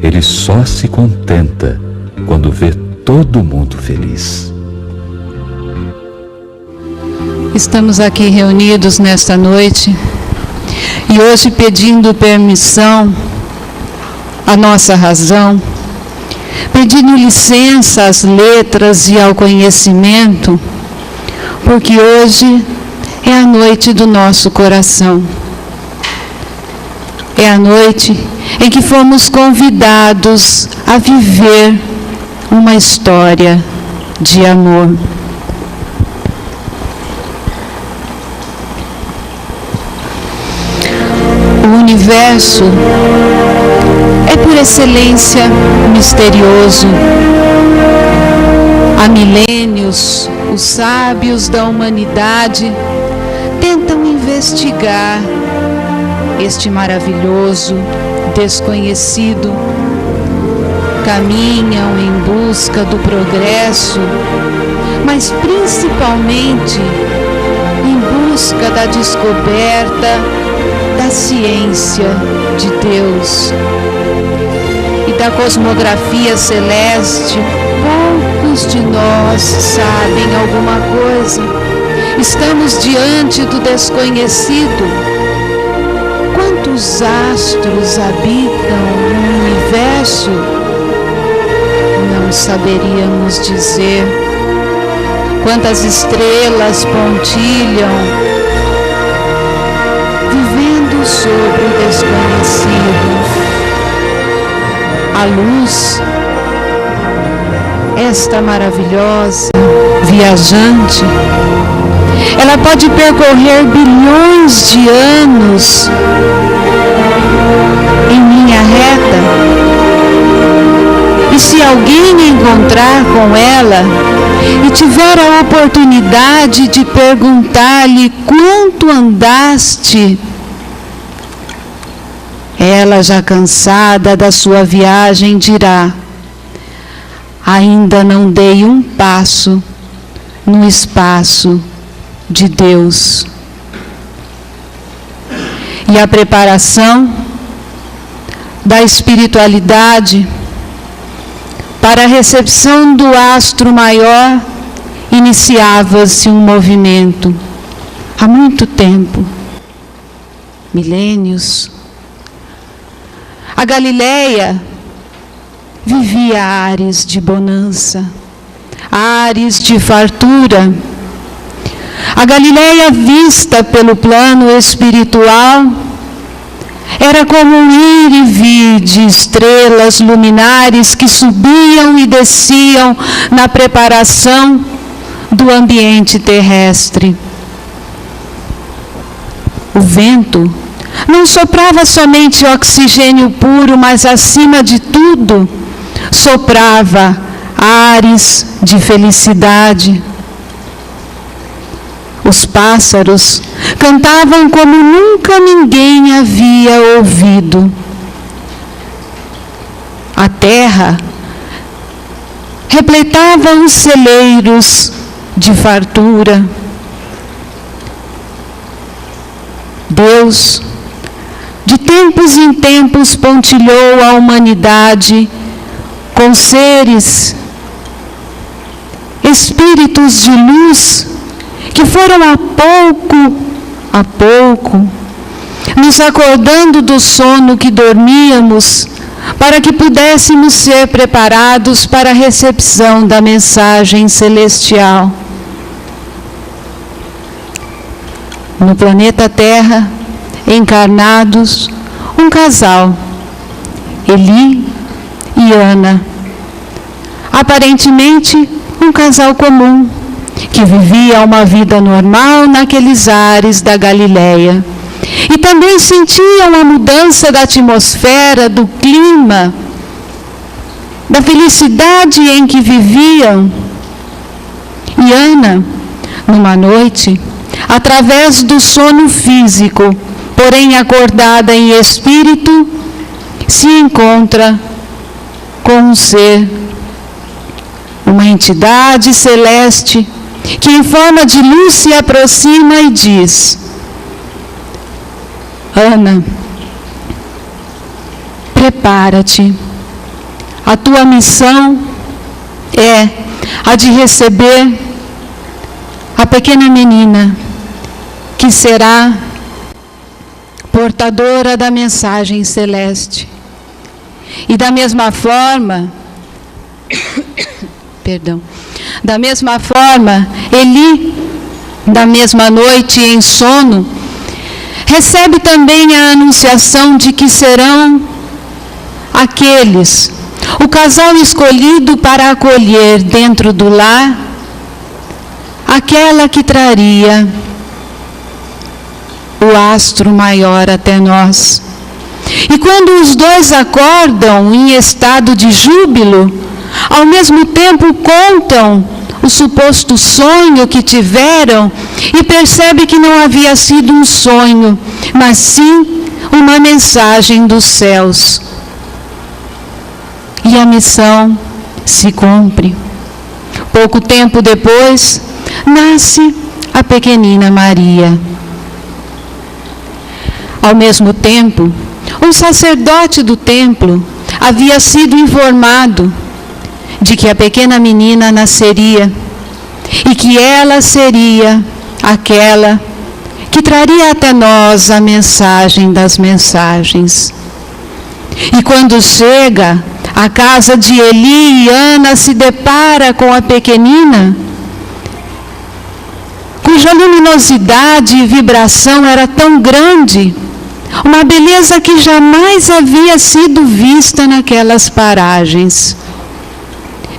ele só se contenta quando vê todo mundo feliz. Estamos aqui reunidos nesta noite e hoje pedindo permissão à nossa razão, pedindo licença às letras e ao conhecimento, porque hoje é a noite do nosso coração. É a noite em que fomos convidados a viver uma história de amor. O universo é por excelência misterioso. Há milênios, os sábios da humanidade tentam investigar este maravilhoso desconhecido. Caminham em busca do progresso, mas principalmente em busca da descoberta da ciência de Deus e da cosmografia celeste. Poucos de nós sabem alguma coisa. Estamos diante do desconhecido. Quantos astros habitam no universo? Não saberíamos dizer. Quantas estrelas pontilham, vivendo sobre o desconhecido. A luz, esta maravilhosa viajante, ela pode percorrer bilhões de anos em linha reta. E se alguém encontrar com ela e tiver a oportunidade de perguntar-lhe quanto andaste, ela, já cansada da sua viagem, dirá: ainda não dei um passo no espaço de Deus. E a preparação da espiritualidade para a recepção do astro maior iniciava-se um movimento há muito tempo, milênios. A Galileia vivia ares de bonança, ares de fartura. A Galileia, vista pelo plano espiritual, era como um ir e vir de estrelas luminares que subiam e desciam na preparação do ambiente terrestre. O vento não soprava somente oxigênio puro, mas, acima de tudo, soprava ares de felicidade. Os pássaros cantavam como nunca ninguém havia ouvido. A terra repletava os celeiros de fartura. Deus, de tempos em tempos, pontilhou a humanidade com seres, espíritos de luz, que foram a pouco, nos acordando do sono que dormíamos, para que pudéssemos ser preparados para a recepção da mensagem celestial. No planeta Terra, encarnados, um casal, Eli e Ana, aparentemente um casal comum, que vivia uma vida normal naqueles ares da Galileia. E também sentiam a mudança da atmosfera, do clima, da felicidade em que viviam. E Ana, numa noite, através do sono físico, porém acordada em espírito, se encontra com um ser, uma entidade celeste, que em forma de luz se aproxima e diz: Ana, prepara-te. A tua missão é a de receber a pequena menina, que será portadora da mensagem celeste. E da mesma forma, da mesma forma, Eli, da mesma noite em sono, recebe também a anunciação de que serão aqueles, o casal escolhido para acolher dentro do lar aquela que traria o astro maior até nós. E quando os dois acordam em estado de júbilo, ao mesmo tempo contam o suposto sonho que tiveram e percebem que não havia sido um sonho, mas sim uma mensagem dos céus. E a missão se cumpre. Pouco tempo depois, nasce a pequenina Maria. Ao mesmo tempo, um sacerdote do templo havia sido informado de que a pequena menina nasceria e que ela seria aquela que traria até nós a mensagem das mensagens. E quando chega à casa de Eli e Ana, se depara com a pequenina, cuja luminosidade e vibração era tão grande, uma beleza que jamais havia sido vista naquelas paragens.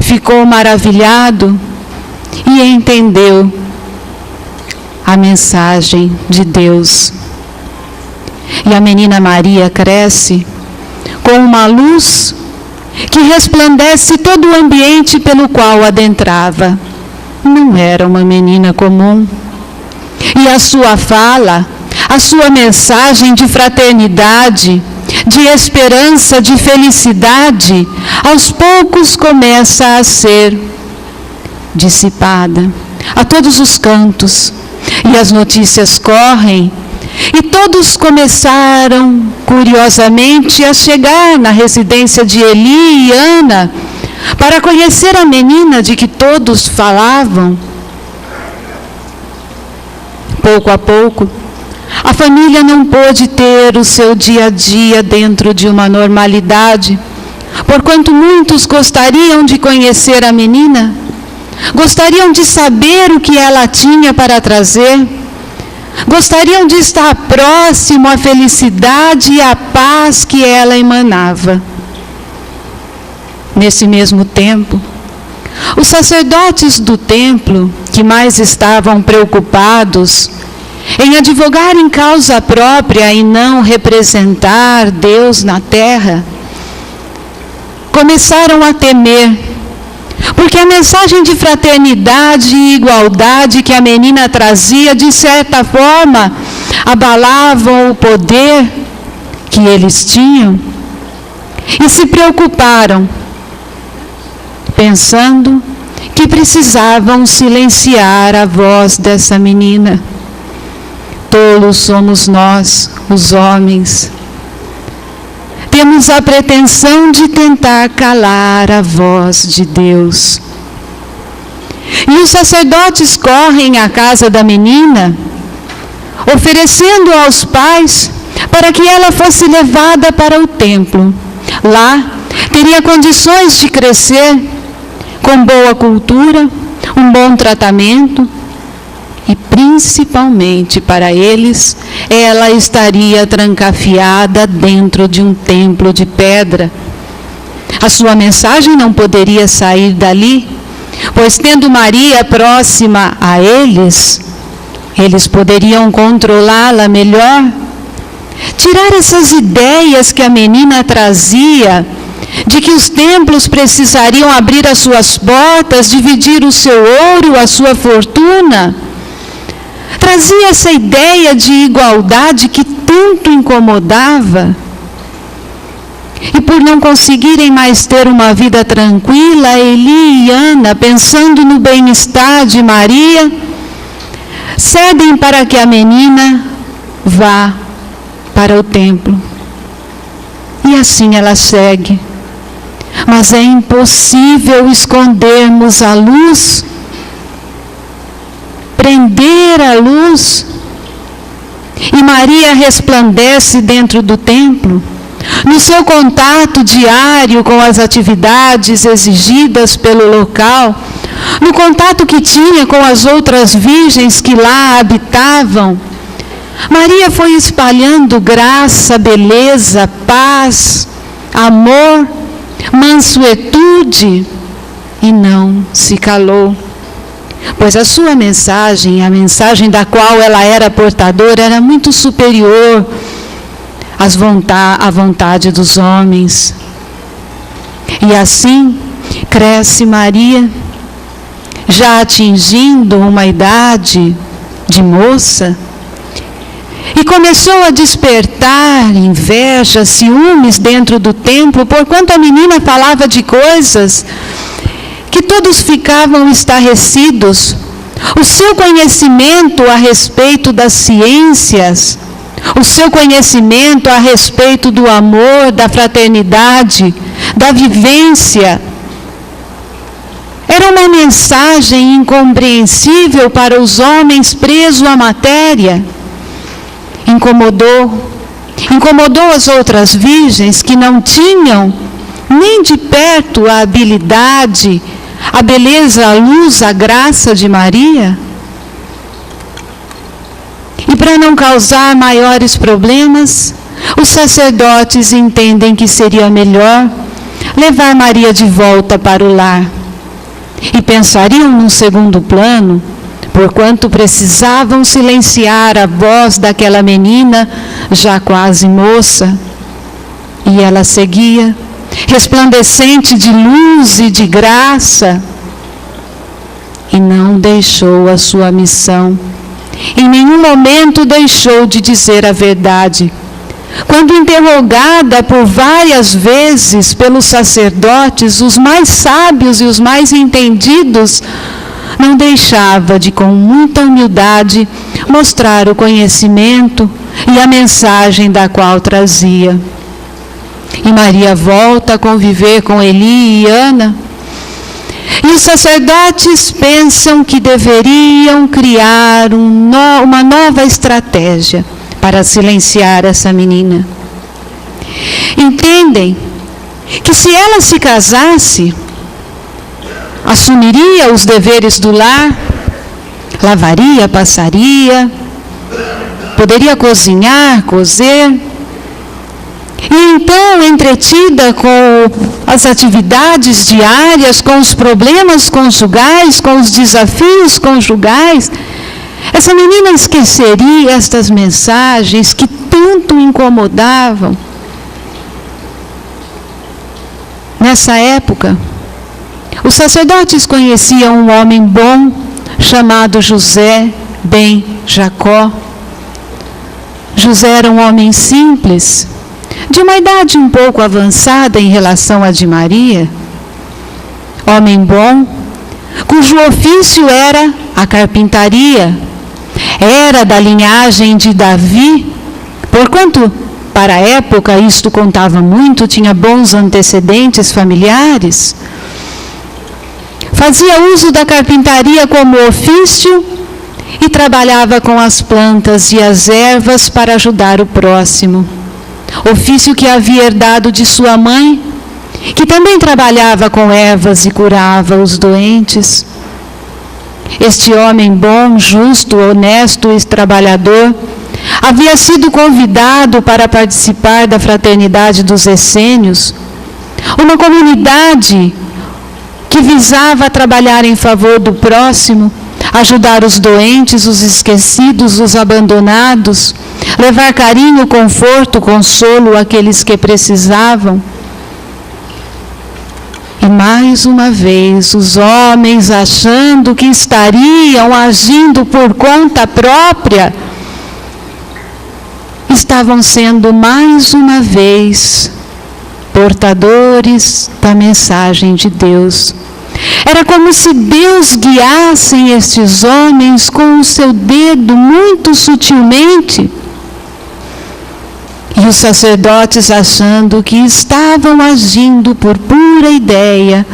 Ficou maravilhado e entendeu a mensagem de Deus. E a menina Maria cresce com uma luz que resplandece todo o ambiente pelo qual adentrava. Não era uma menina comum. E a sua fala, a sua mensagem de fraternidade, de esperança, de felicidade, aos poucos começa a ser dissipada a todos os cantos. E as notícias correm, e todos começaram, curiosamente, a chegar na residência de Eli e Ana, para conhecer a menina de que todos falavam. Pouco a pouco, a família não pôde ter o seu dia a dia dentro de uma normalidade, porquanto muitos gostariam de conhecer a menina, gostariam de saber o que ela tinha para trazer, gostariam de estar próximo à felicidade e à paz que ela emanava. Nesse mesmo tempo, os sacerdotes do templo, que mais estavam preocupados em advogar em causa própria e não representar Deus na terra, começaram a temer, porque a mensagem de fraternidade e igualdade que a menina trazia, de certa forma, abalavam o poder que eles tinham, e se preocuparam, pensando que precisavam silenciar a voz dessa menina. Tolos somos nós, os homens. Temos a pretensão de tentar calar a voz de Deus. E os sacerdotes correm à casa da menina, oferecendo aos pais para que ela fosse levada para o templo. Lá, teria condições de crescer com boa cultura, um bom tratamento, e principalmente para eles, ela estaria trancafiada dentro de um templo de pedra. A sua mensagem não poderia sair dali, pois tendo Maria próxima a eles, eles poderiam controlá-la melhor, tirar essas ideias que a menina trazia, de que os templos precisariam abrir as suas portas, dividir o seu ouro, a sua fortuna, trazia essa ideia de igualdade que tanto incomodava. E por não conseguirem mais ter uma vida tranquila, Eli e Ana, pensando no bem-estar de Maria, cedem para que a menina vá para o templo. E assim ela segue. Mas é impossível escondermos a luz, prender a luz. E Maria resplandece dentro do templo, no seu contato diário com as atividades exigidas pelo local, no contato que tinha com as outras virgens que lá habitavam. Maria foi espalhando graça, beleza, paz, amor, mansuetude, e não se calou. Pois a sua mensagem, a mensagem da qual ela era portadora, era muito superior à vontade dos homens. E assim cresce Maria, já atingindo uma idade de moça, e começou a despertar inveja, ciúmes dentro do templo, porquanto a menina falava de coisas que todos ficavam estarrecidos. O seu conhecimento a respeito das ciências, o seu conhecimento a respeito do amor, da fraternidade, da vivência, era uma mensagem incompreensível para os homens presos à matéria. Incomodou as outras virgens que não tinham nem de perto a habilidade, a beleza, a luz, a graça de Maria. E para não causar maiores problemas, os sacerdotes entendem que seria melhor levar Maria de volta para o lar. E pensariam num segundo plano, porquanto precisavam silenciar a voz daquela menina já quase moça. E ela seguia, resplandecente de luz e de graça, e não deixou a sua missão. Em nenhum momento deixou de dizer a verdade. Quando interrogada por várias vezes pelos sacerdotes, os mais sábios e os mais entendidos, não deixava de, com muita humildade, mostrar o conhecimento e a mensagem da qual trazia. E Maria volta a conviver com Eli e Ana. E os sacerdotes pensam que deveriam criar uma nova estratégia para silenciar essa menina. Entendem que se ela se casasse, assumiria os deveres do lar, lavaria, passaria, poderia cozinhar, cozer, e então, entretida com as atividades diárias, com os problemas conjugais, com os desafios conjugais, essa menina esqueceria estas mensagens que tanto incomodavam. Nessa época, os sacerdotes conheciam um homem bom chamado José ben Jacó. José era um homem simples, de uma idade um pouco avançada em relação à de Maria. Homem bom, cujo ofício era a carpintaria. Era da linhagem de Davi, porquanto, para a época, isto contava muito, tinha bons antecedentes familiares. Fazia uso da carpintaria como ofício e trabalhava com as plantas e as ervas para ajudar o próximo. Ofício que havia herdado de sua mãe, que também trabalhava com ervas e curava os doentes. Este homem bom, justo, honesto e trabalhador havia sido convidado para participar da fraternidade dos essênios, uma comunidade que visava trabalhar em favor do próximo, ajudar os doentes, os esquecidos, os abandonados, levar carinho, conforto, consolo àqueles que precisavam. E E mais uma vez, os homens, achando que estariam agindo por conta própria, estavam sendo mais uma vez portadores da mensagem de Deus. Era como se Deus guiasse estes homens com o seu dedo muito sutilmente. E os sacerdotes, achando que estavam agindo por pura ideia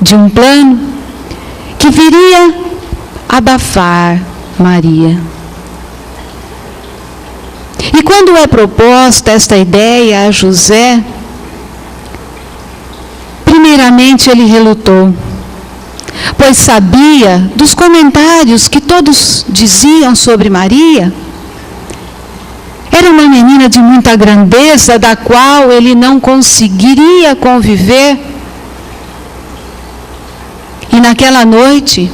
de um plano que viria abafar Maria. E quando é proposta esta ideia a José, primeiramente ele relutou, pois sabia dos comentários que todos diziam sobre Maria. Era uma menina de muita grandeza, da qual ele não conseguiria conviver. E naquela noite,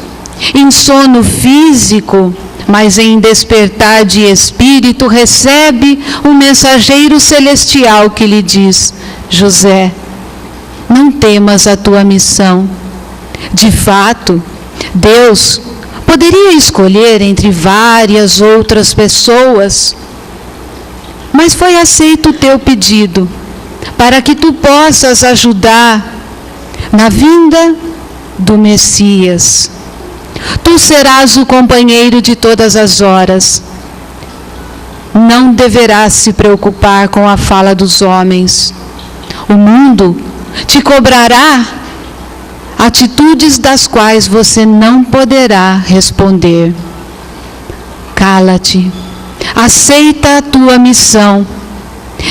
em sono físico, mas em despertar de espírito, recebe um mensageiro celestial que lhe diz: José, não temas a tua missão. De fato, Deus poderia escolher entre várias outras pessoas, mas foi aceito o teu pedido, para que tu possas ajudar na vinda do Messias. Tu serás o companheiro de todas as horas. Não deverás se preocupar com a fala dos homens. O mundo te cobrará atitudes das quais você não poderá responder. Cala-te, aceita a tua missão,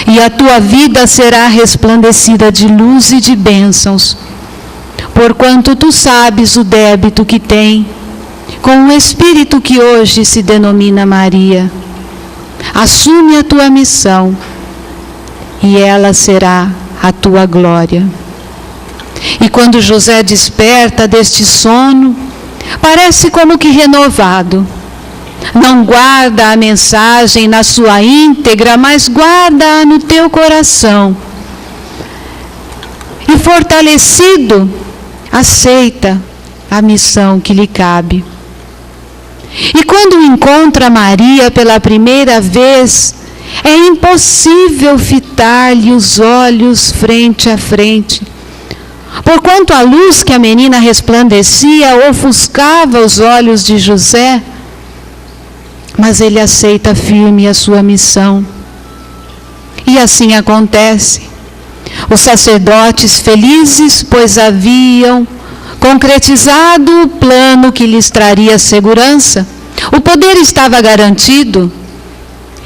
e a tua vida será resplandecida de luz e de bênçãos, porquanto tu sabes o débito que tem com o Espírito que hoje se denomina Maria. Assume a tua missão, e ela será a tua glória. E quando José desperta deste sono, parece como que renovado. Não guarda a mensagem na sua íntegra, mas guarda-a no teu coração. E fortalecido, aceita a missão que lhe cabe. E quando encontra Maria pela primeira vez, é impossível fitar-lhe os olhos frente a frente, porquanto a luz que a menina resplandecia ofuscava os olhos de José. Mas ele aceita firme a sua missão. E assim acontece. Os sacerdotes felizes, pois haviam concretizado o plano que lhes traria segurança. O poder estava garantido.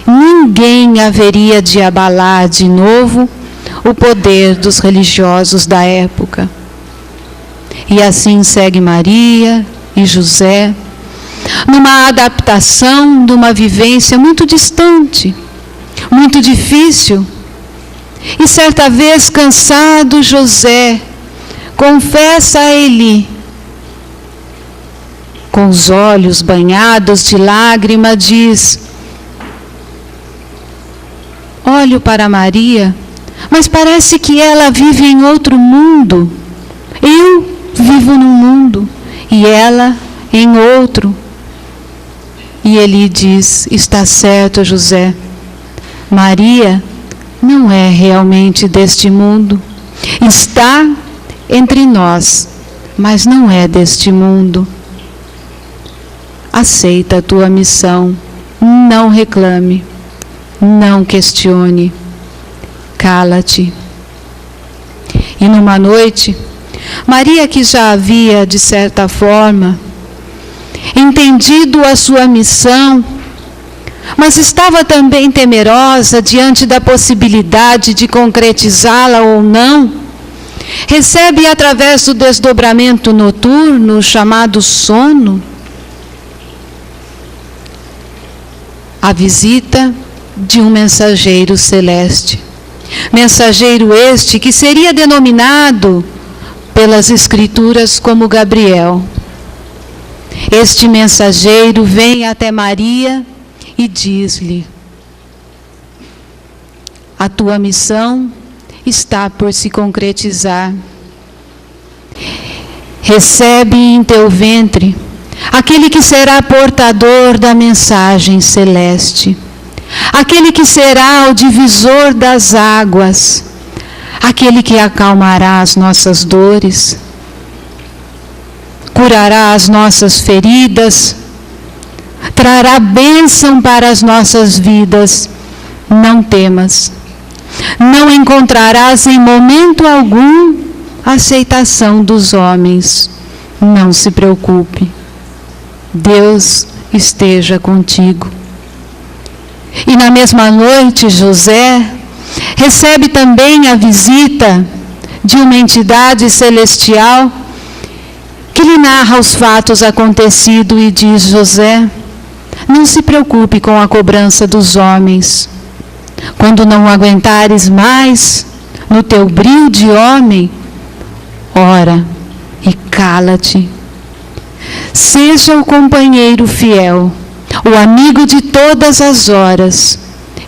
Ninguém haveria de abalar de novo o poder dos religiosos da época. E assim segue Maria e José, numa adaptação de uma vivência muito distante, muito difícil. E certa vez, cansado, José confessa a Eli, com os olhos banhados de lágrima, diz: olho para Maria, mas parece que ela vive em outro mundo. Eu vivo num mundo e ela em outro. E ele diz: está certo, José. Maria não é realmente deste mundo. Está entre nós, mas não é deste mundo. Aceita a tua missão. Não reclame. Não questione. Cala-te. E numa noite, Maria, que já havia, de certa forma, entendido a sua missão, mas estava também temerosa diante da possibilidade de concretizá-la ou não, recebe através do desdobramento noturno, chamado sono, a visita de um mensageiro celeste. Mensageiro este que seria denominado pelas Escrituras como Gabriel. Este mensageiro vem até Maria e diz-lhe: a tua missão está por se concretizar. recebe em teu ventre aquele que será portador da mensagem celeste, aquele que será o divisor das águas, aquele que acalmará as nossas dores, curará as nossas feridas, trará bênção para as nossas vidas. Não temas, não encontrarás em momento algum aceitação dos homens. Não se preocupe, Deus esteja contigo. E na mesma noite, José recebe também a visita de uma entidade celestial que lhe narra os fatos acontecidos e diz: José, não se preocupe com a cobrança dos homens. Quando não aguentares mais no teu brio de homem, ora e cala-te. Seja o companheiro fiel, o amigo de todas as horas,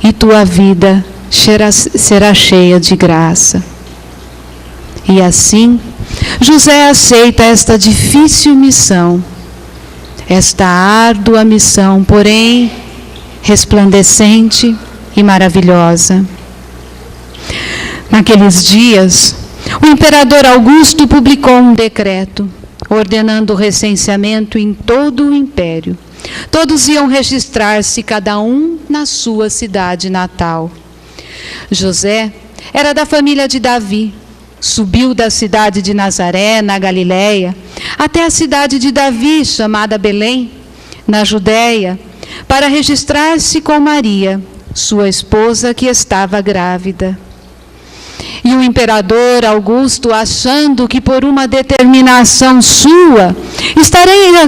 e tua vida será cheia de graça. E assim, José aceita esta difícil missão, esta árdua missão, porém resplandecente e maravilhosa. Naqueles dias, o imperador Augusto publicou um decreto ordenando o recenseamento em todo o império. Todos iam registrar-se, cada um na sua cidade natal. José era da família de Davi. Subiu da cidade de Nazaré, na Galiléia, até a cidade de Davi, chamada Belém, na Judéia, para registrar-se com Maria, sua esposa, que estava grávida. E o imperador Augusto, achando que por uma determinação sua,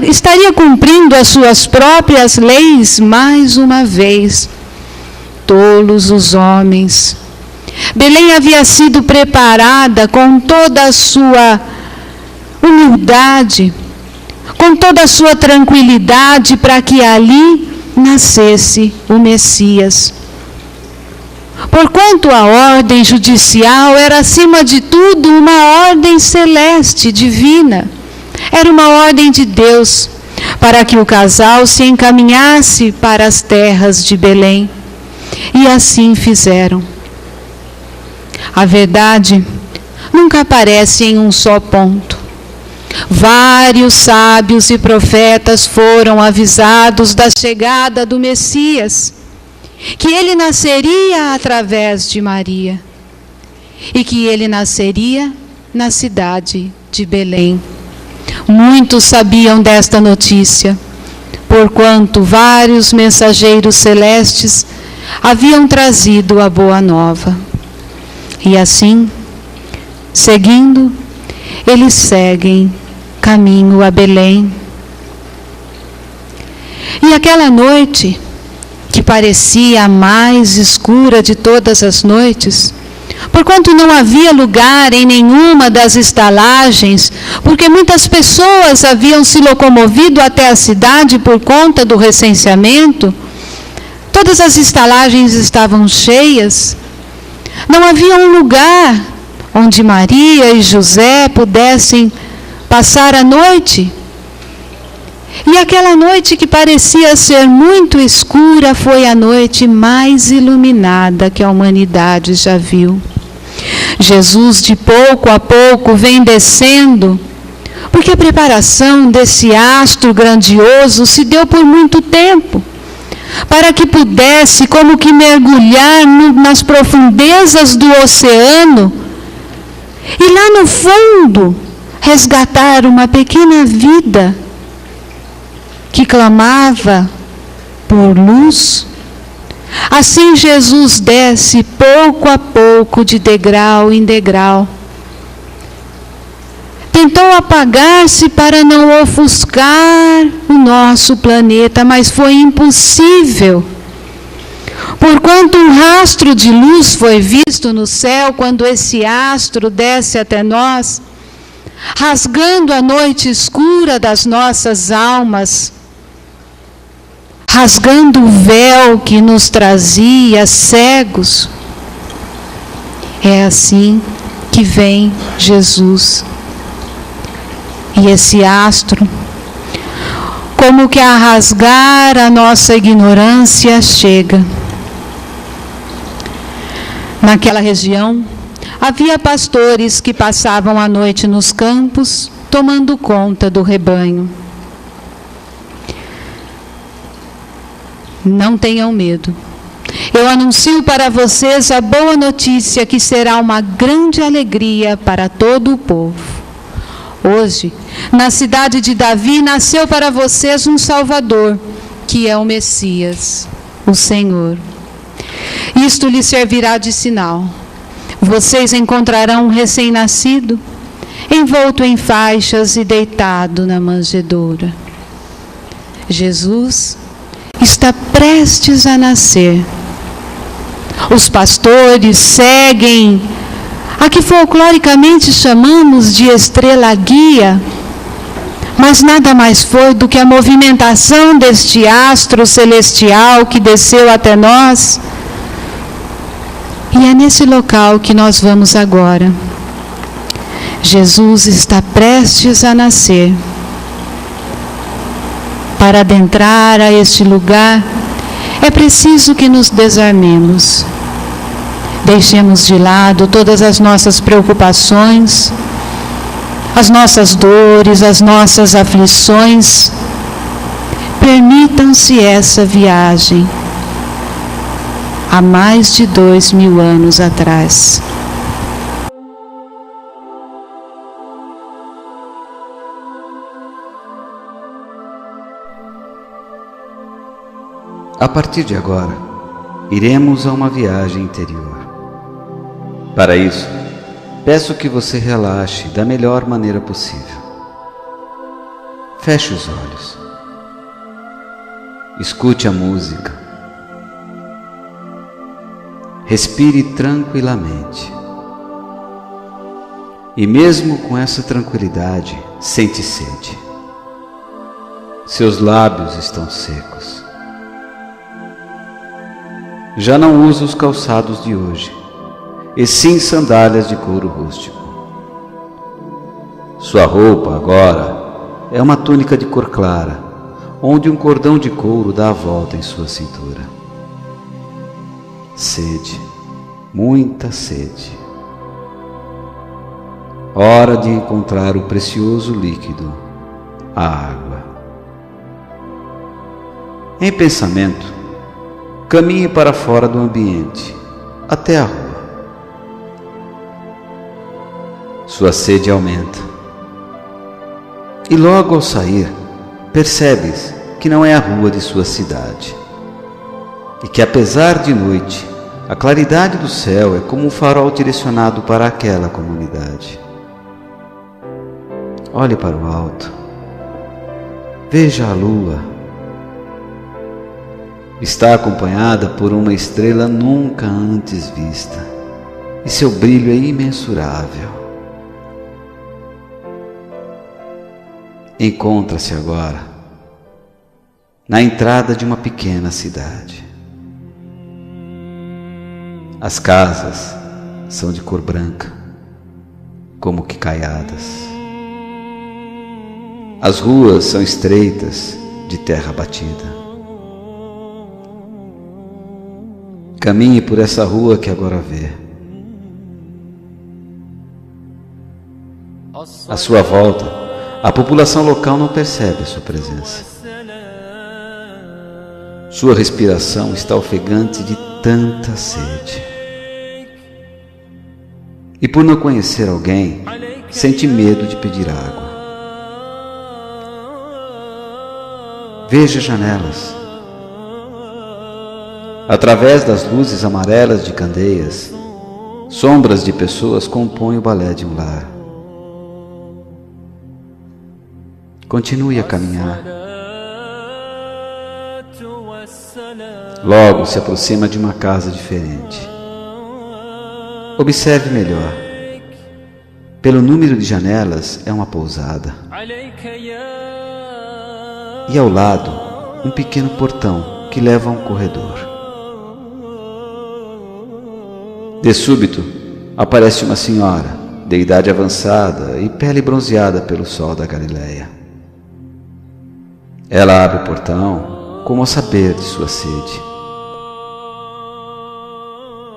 estaria cumprindo as suas próprias leis mais uma vez. Tolos os homens. Belém havia sido preparada com toda a sua humildade, com toda a sua tranquilidade, para que ali nascesse o Messias. Porquanto a ordem judicial era, acima de tudo, uma ordem celeste, divina. Era uma ordem de Deus, para que o casal se encaminhasse para as terras de Belém. E assim fizeram. A verdade nunca aparece em um só ponto. Vários sábios e profetas foram avisados da chegada do Messias, que ele nasceria através de Maria e que ele nasceria na cidade de Belém. Muitos sabiam desta notícia, porquanto vários mensageiros celestes haviam trazido a boa nova. E assim, seguindo, eles seguem caminho a Belém. E aquela noite, que parecia a mais escura de todas as noites, porquanto não havia lugar em nenhuma das estalagens, porque muitas pessoas haviam se locomovido até a cidade por conta do recenseamento, todas as estalagens estavam cheias. Não havia um lugar onde Maria e José pudessem passar a noite. E aquela noite, que parecia ser muito escura, foi a noite mais iluminada que a humanidade já viu. Jesus, de pouco a pouco, vem descendo, porque a preparação desse astro grandioso se deu por muito tempo, para que pudesse, como que mergulhar nas profundezas do oceano e lá no fundo resgatar uma pequena vida que clamava por luz. Assim Jesus desce pouco a pouco, de degrau em degrau. Tentou apagar-se para não ofuscar o nosso planeta, mas foi impossível. Porquanto um rastro de luz foi visto no céu, quando esse astro desce até nós, rasgando a noite escura das nossas almas, rasgando o véu que nos trazia cegos. É assim que vem Jesus. E esse astro, como que a rasgar a nossa ignorância, chega. Naquela região, havia pastores que passavam a noite nos campos, tomando conta do rebanho. Não tenham medo. Eu anuncio para vocês a boa notícia que será uma grande alegria para todo o povo. Hoje, na cidade de Davi, nasceu para vocês um Salvador, que é o Messias, o Senhor. Isto lhes servirá de sinal. Vocês encontrarão um recém-nascido, envolto em faixas e deitado na manjedoura. Jesus está prestes a nascer. Os pastores seguem a que folcloricamente chamamos de estrela guia, mas nada mais foi do que a movimentação deste astro celestial que desceu até nós. E é nesse local que nós vamos agora. Jesus está prestes a nascer. Para adentrar a este lugar, é preciso que nos desarmemos. Deixemos de lado todas as nossas preocupações, as nossas dores, as nossas aflições. Permitam-se essa viagem há mais de 2000 anos atrás. A partir de agora, iremos a uma viagem interior. Para isso, peço que você relaxe da melhor maneira possível. Feche os olhos. Escute a música. Respire tranquilamente. E mesmo com essa tranquilidade, sente sede. Seus lábios estão secos. Já não usa os calçados de hoje, e sim sandálias de couro rústico. Sua roupa agora é uma túnica de cor clara, onde um cordão de couro dá a volta em sua cintura. Sede, muita sede. Hora de encontrar o precioso líquido, a água. Em pensamento, caminhe para fora do ambiente, até a rua. Sua sede aumenta. E logo ao sair, percebes que não é a rua de sua cidade. E que apesar de noite, a claridade do céu é como um farol direcionado para aquela comunidade. Olhe para o alto. Veja a lua. Está acompanhada por uma estrela nunca antes vista, e seu brilho é imensurável. Encontra-se agora na entrada de uma pequena cidade. As casas são de cor branca, como que caiadas. As ruas são estreitas, de terra batida. Caminhe por essa rua que agora vê. À sua volta, a população local não percebe a sua presença. Sua respiração está ofegante de tanta sede. E por não conhecer alguém, sente medo de pedir água. Veja janelas. Através das luzes amarelas de candeias, sombras de pessoas compõem o balé de um lar. Continue a caminhar. Logo se aproxima de uma casa diferente. Observe melhor. Pelo número de janelas, é uma pousada. E ao lado, um pequeno portão que leva a um corredor. De súbito, aparece uma senhora de idade avançada e pele bronzeada pelo sol da Galileia. Ela abre o portão como a saber de sua sede.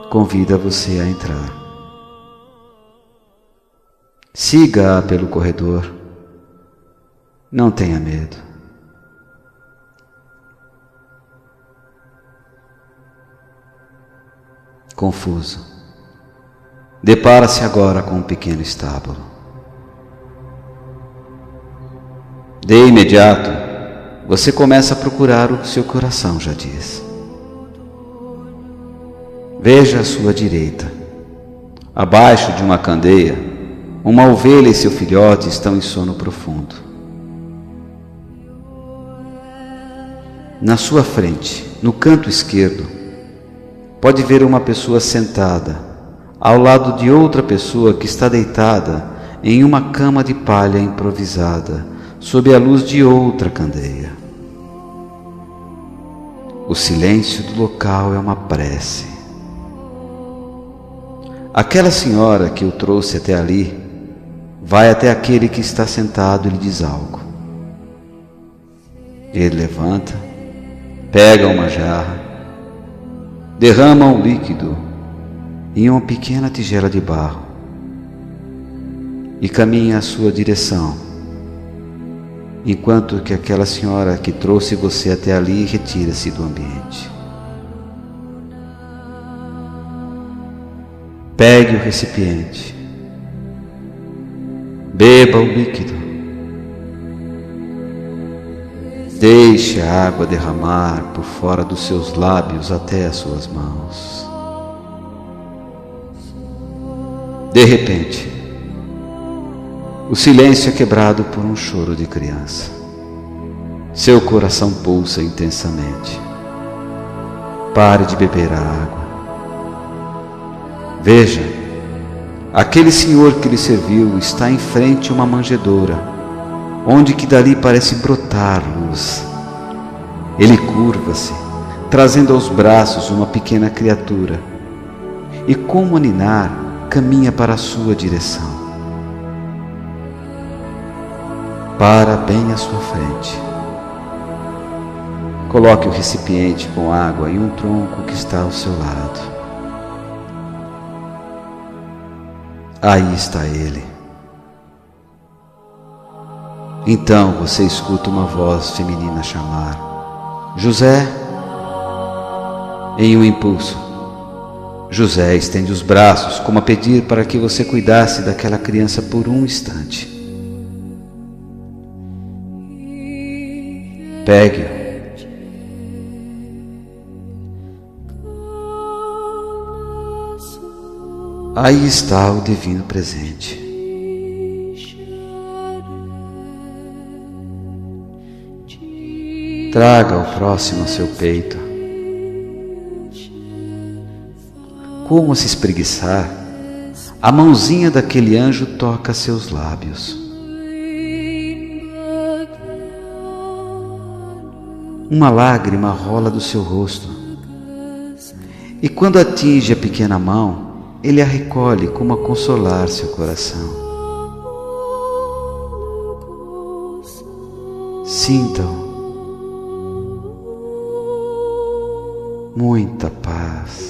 Convida você a entrar. Siga-a pelo corredor. Não tenha medo. Confuso, depara-se agora com um pequeno estábulo. De imediato, você começa a procurar o que seu coração já diz. Veja à sua direita, abaixo de uma candeia, uma ovelha e seu filhote estão em sono profundo. Na sua frente, no canto esquerdo, pode ver uma pessoa sentada, ao lado de outra pessoa que está deitada em uma cama de palha improvisada, sob a luz de outra candeia. O silêncio do local é uma prece. Aquela senhora que o trouxe até ali, vai até aquele que está sentado e lhe diz algo. Ele levanta, pega uma jarra, derrama um líquido em uma pequena tigela de barro e caminha à sua direção, enquanto que aquela senhora que trouxe você até ali retira-se do ambiente. Pegue o recipiente, beba o líquido, deixe a água derramar por fora dos seus lábios até as suas mãos. De repente, o silêncio é quebrado por um choro de criança. Seu coração pulsa intensamente. Pare de beber a água. Veja, aquele senhor que lhe serviu está em frente a uma manjedoura, onde que dali parece brotar luz. Ele curva-se, trazendo aos braços uma pequena criatura, e como a ninar, caminha para a sua direção. Para bem à sua frente. Coloque o recipiente com água em um tronco que está ao seu lado. Aí está ele. Então você escuta uma voz feminina chamar: José. Em um impulso, José estende os braços como a pedir para que você cuidasse daquela criança por um instante. Pegue-o. Aí está o divino presente. Traga o próximo a seu peito. Como a se espreguiçar, a mãozinha daquele anjo toca seus lábios. Uma lágrima rola do seu rosto. E quando atinge a pequena mão, ele a recolhe como a consolar seu coração. Sintam muita paz.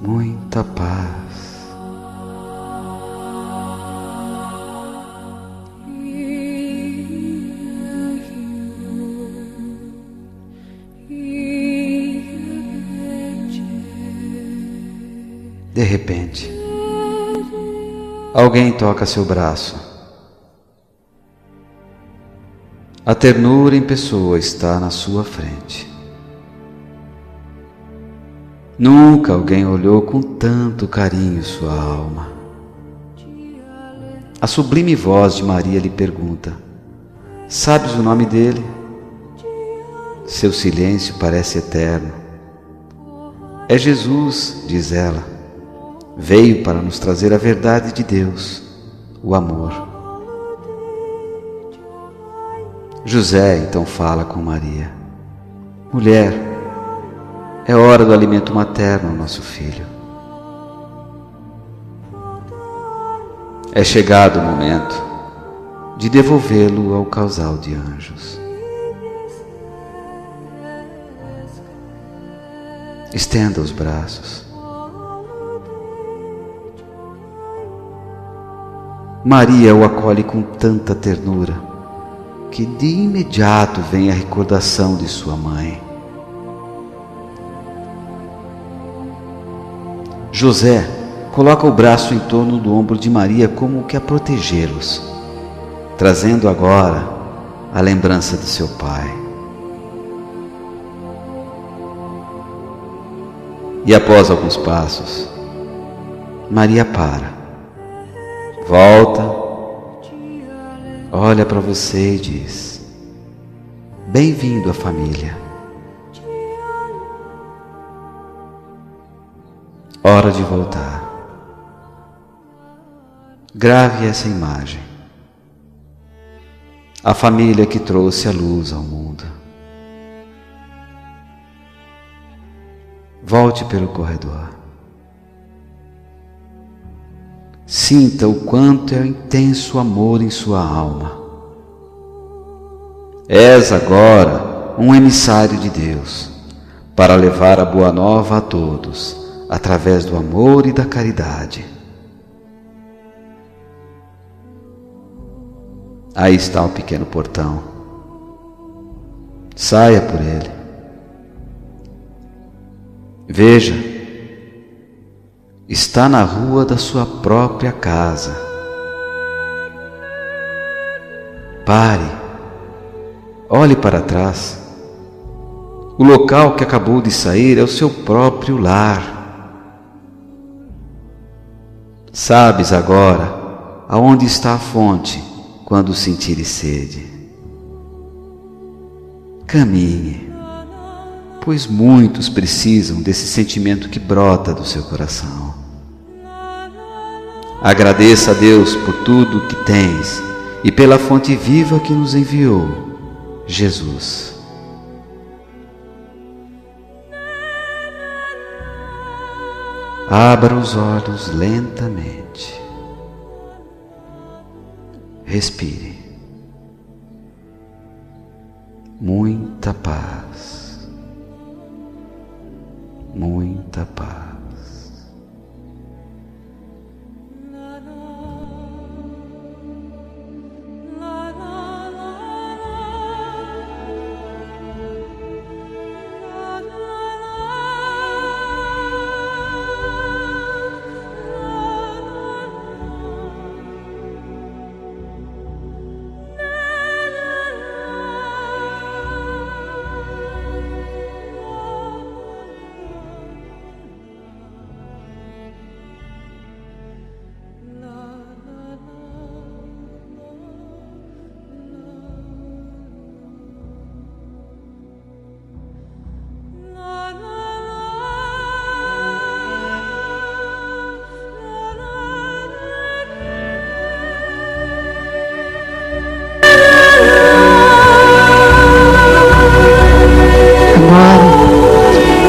Muita paz. De repente, alguém toca seu braço. A ternura em pessoa está na sua frente. Nunca alguém olhou com tanto carinho sua alma. A sublime voz de Maria lhe pergunta: sabes o nome dele? Seu silêncio parece eterno. É Jesus, diz ela. Veio para nos trazer a verdade de Deus, o amor. José então fala com Maria: mulher, é hora do alimento materno ao nosso filho. É chegado o momento de devolvê-lo ao casal de anjos. Estenda os braços. Maria o acolhe com tanta ternura que de imediato vem a recordação de sua mãe. José coloca o braço em torno do ombro de Maria como que a protegê-los, trazendo agora a lembrança de seu pai. E após alguns passos, Maria para, volta, olha para você e diz: bem-vindo à família. Hora de voltar. Grave essa imagem. A família que trouxe a luz ao mundo. Volte pelo corredor. Sinta o quanto é intenso o amor em sua alma. És agora um emissário de Deus para levar a boa nova a todos, através do amor e da caridade. Aí está o pequeno portão. Saia por ele. Veja, está na rua da sua própria casa. Pare, olhe para trás. O local que acabou de sair é o seu próprio lar. Sabes agora aonde está a fonte quando sentires sede. Caminhe, pois muitos precisam desse sentimento que brota do seu coração. Agradeça a Deus por tudo que tens e pela fonte viva que nos enviou, Jesus. Abra os olhos lentamente. Respire. Muita paz. Muita paz.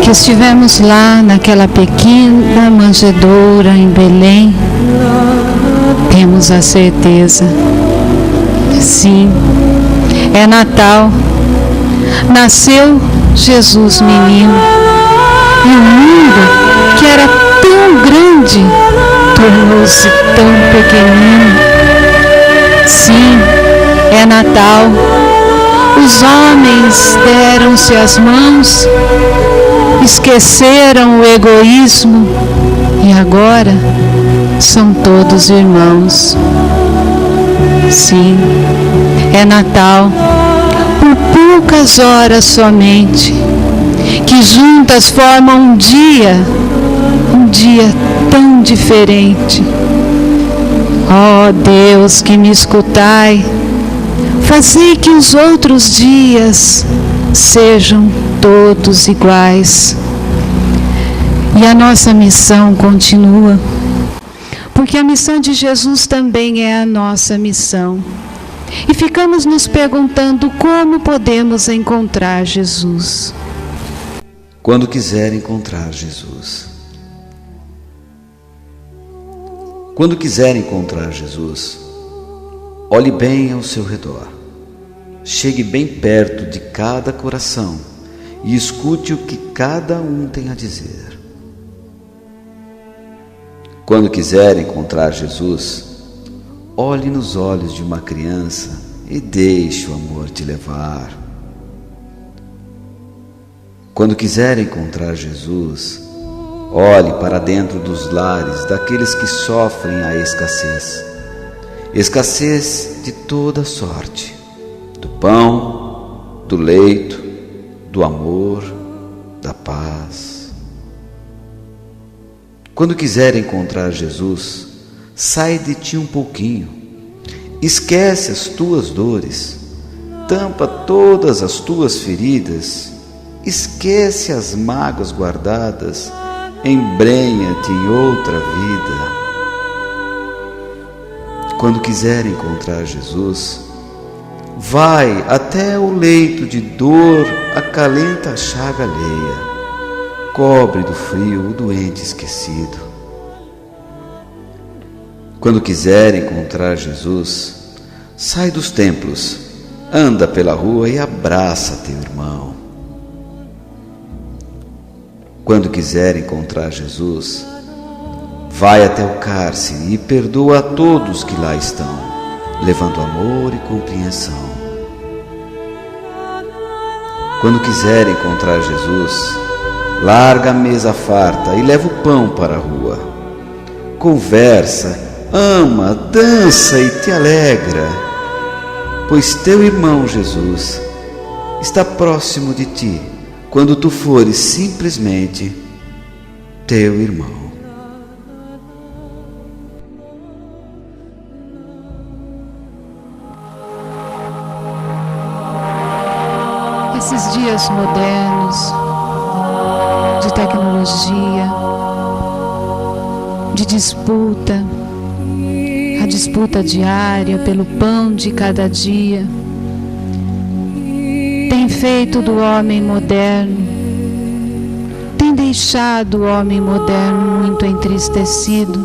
Que estivemos lá naquela pequena manjedoura em Belém, temos a certeza, sim, é Natal, nasceu Jesus menino, e o mundo que era tão grande tornou-se tão pequenino. Sim, é Natal, os homens deram-se as mãos, esqueceram o egoísmo e agora são todos irmãos. Sim, é Natal, por poucas horas somente, que juntas formam um dia tão diferente. Ó Deus que me escutai, fazei que os outros dias sejam todos iguais. E a nossa missão continua, porque a missão de Jesus também é a nossa missão. E ficamos nos perguntando como podemos encontrar Jesus. quando quiser encontrar Jesus. Quando quiser encontrar Jesus, olhe bem ao seu redor, chegue bem perto de cada coração e escute o que cada um tem a dizer. Quando quiser encontrar Jesus, olhe nos olhos de uma criança e deixe o amor te levar. Quando quiser encontrar Jesus, olhe para dentro dos lares daqueles que sofrem a escassez de toda sorte, do pão, do leito, do amor, da paz. Quando quiser encontrar Jesus, sai de ti um pouquinho, esquece as tuas dores, tampa todas as tuas feridas, esquece as mágoas guardadas, embrenha-te em outra vida. Quando quiser encontrar Jesus, vai até o leito de dor, acalenta a chaga alheia, cobre do frio o doente esquecido. Quando quiser encontrar Jesus, sai dos templos, anda pela rua e abraça teu irmão. Quando quiser encontrar Jesus, vai até o cárcere e perdoa a todos que lá estão, levando amor e compreensão. Quando quiser encontrar Jesus, larga a mesa farta e leva o pão para a rua. Conversa, ama, dança e te alegra, pois teu irmão Jesus está próximo de ti, quando tu fores simplesmente teu irmão. Esses dias modernos, de tecnologia, de disputa, a disputa diária pelo pão de cada dia, tem feito do homem moderno, tem deixado o homem moderno muito entristecido.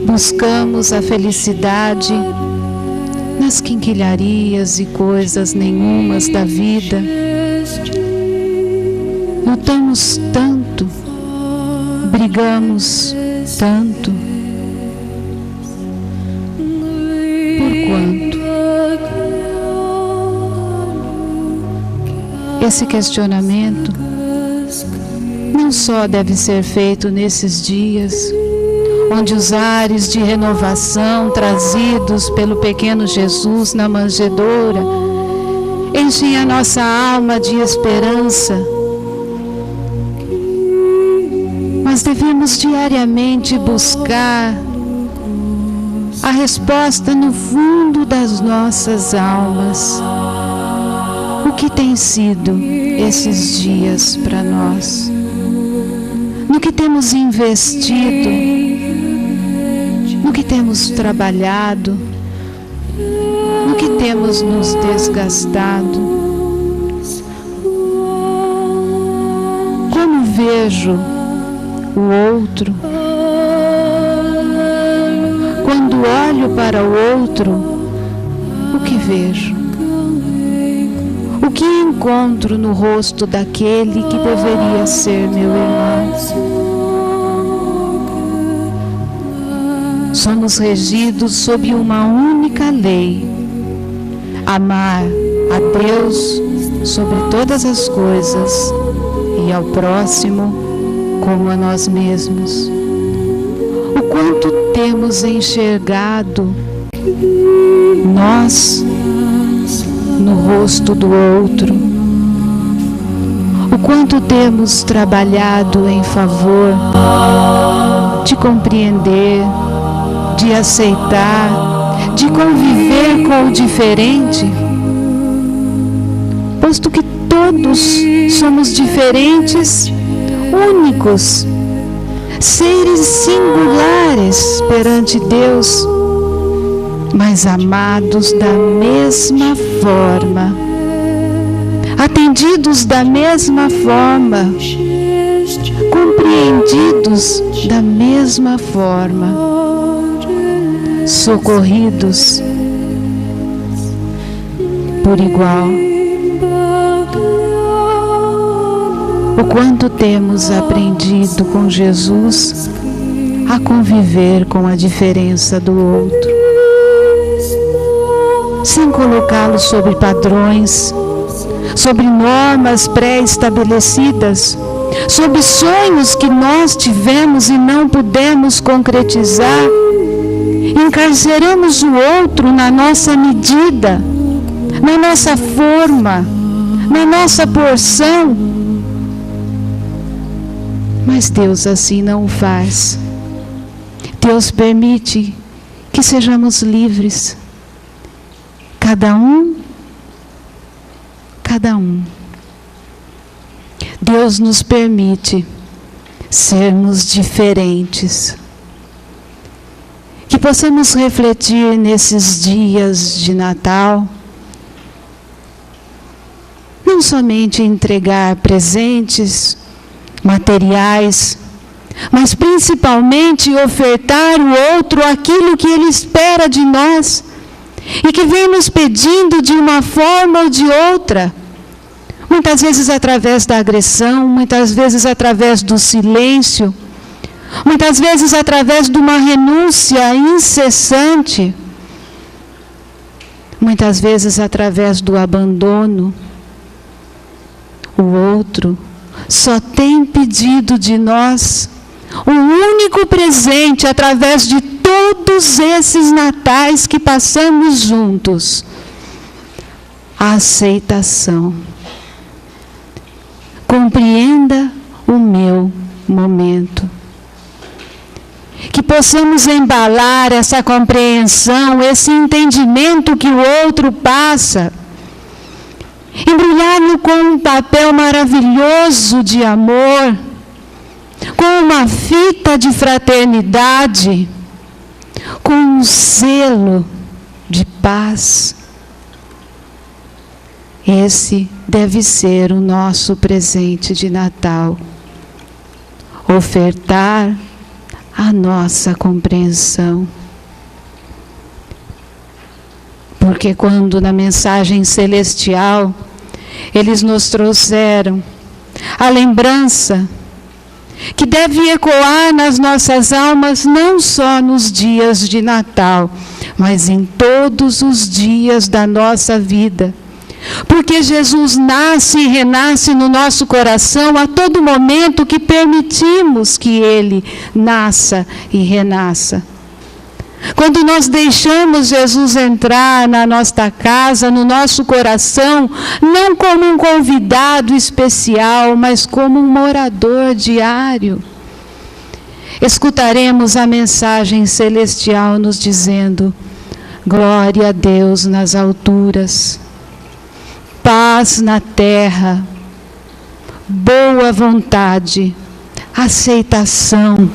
Buscamos a felicidade nas quinquilharias e coisas nenhumas da vida. Lutamos tanto, brigamos tanto. Por quanto? Esse questionamento não só deve ser feito nesses dias, onde os ares de renovação trazidos pelo pequeno Jesus na manjedoura enchem a nossa alma de esperança, mas devemos diariamente buscar a resposta no fundo das nossas almas. O que tem sido esses dias para nós? No que temos investido? No que temos trabalhado? No que temos nos desgastado? Como vejo o outro? Quando olho para o outro, o que vejo? O que encontro no rosto daquele que deveria ser meu irmão? Somos regidos sob uma única lei: amar a Deus sobre todas as coisas e ao próximo como a nós mesmos. O quanto temos enxergado nós no rosto do outro? O quanto temos trabalhado em favor de compreender, de aceitar, de conviver com o diferente? Posto que todos somos diferentes, únicos, seres singulares perante Deus, mas amados da mesma forma. atendidos da mesma forma, compreendidos da mesma forma, socorridos por igual. O quanto temos aprendido com Jesus a conviver com a diferença do outro, sem colocá-lo sobre padrões, sobre normas pré-estabelecidas, sobre sonhos que nós tivemos e não pudemos concretizar. Encarceramos o outro na nossa medida, na nossa forma, na nossa porção. Mas Deus assim não o faz. Deus permite que sejamos livres. Cada um. Deus nos permite sermos diferentes. Que possamos refletir nesses dias de Natal, não somente entregar presentes materiais, mas principalmente ofertar ao outro aquilo que ele espera de nós e que vem nos pedindo de uma forma ou de outra. Muitas vezes através da agressão, muitas vezes através do silêncio, muitas vezes através de uma renúncia incessante, muitas vezes através do abandono. O outro só tem pedido de nós um único presente através de todos esses natais que passamos juntos: a aceitação. Compreenda o meu momento. Que possamos embalar essa compreensão, esse entendimento que o outro passa, embrulhá-lo com um papel maravilhoso de amor, com uma fita de fraternidade, com um selo de paz. Esse deve ser o nosso presente de Natal. Ofertar a nossa compreensão. Porque quando na mensagem celestial eles nos trouxeram a lembrança que deve ecoar nas nossas almas não só nos dias de Natal, mas em todos os dias da nossa vida. Porque Jesus nasce e renasce no nosso coração a todo momento que permitimos que Ele nasça e renasça. Quando nós deixamos Jesus entrar na nossa casa, no nosso coração, não como um convidado especial, mas como um morador diário, escutaremos a mensagem celestial nos dizendo: glória a Deus nas alturas, paz na terra, boa vontade, aceitação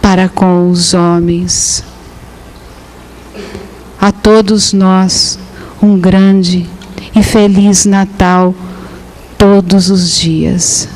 para com os homens. A todos nós, um grande e feliz Natal todos os dias.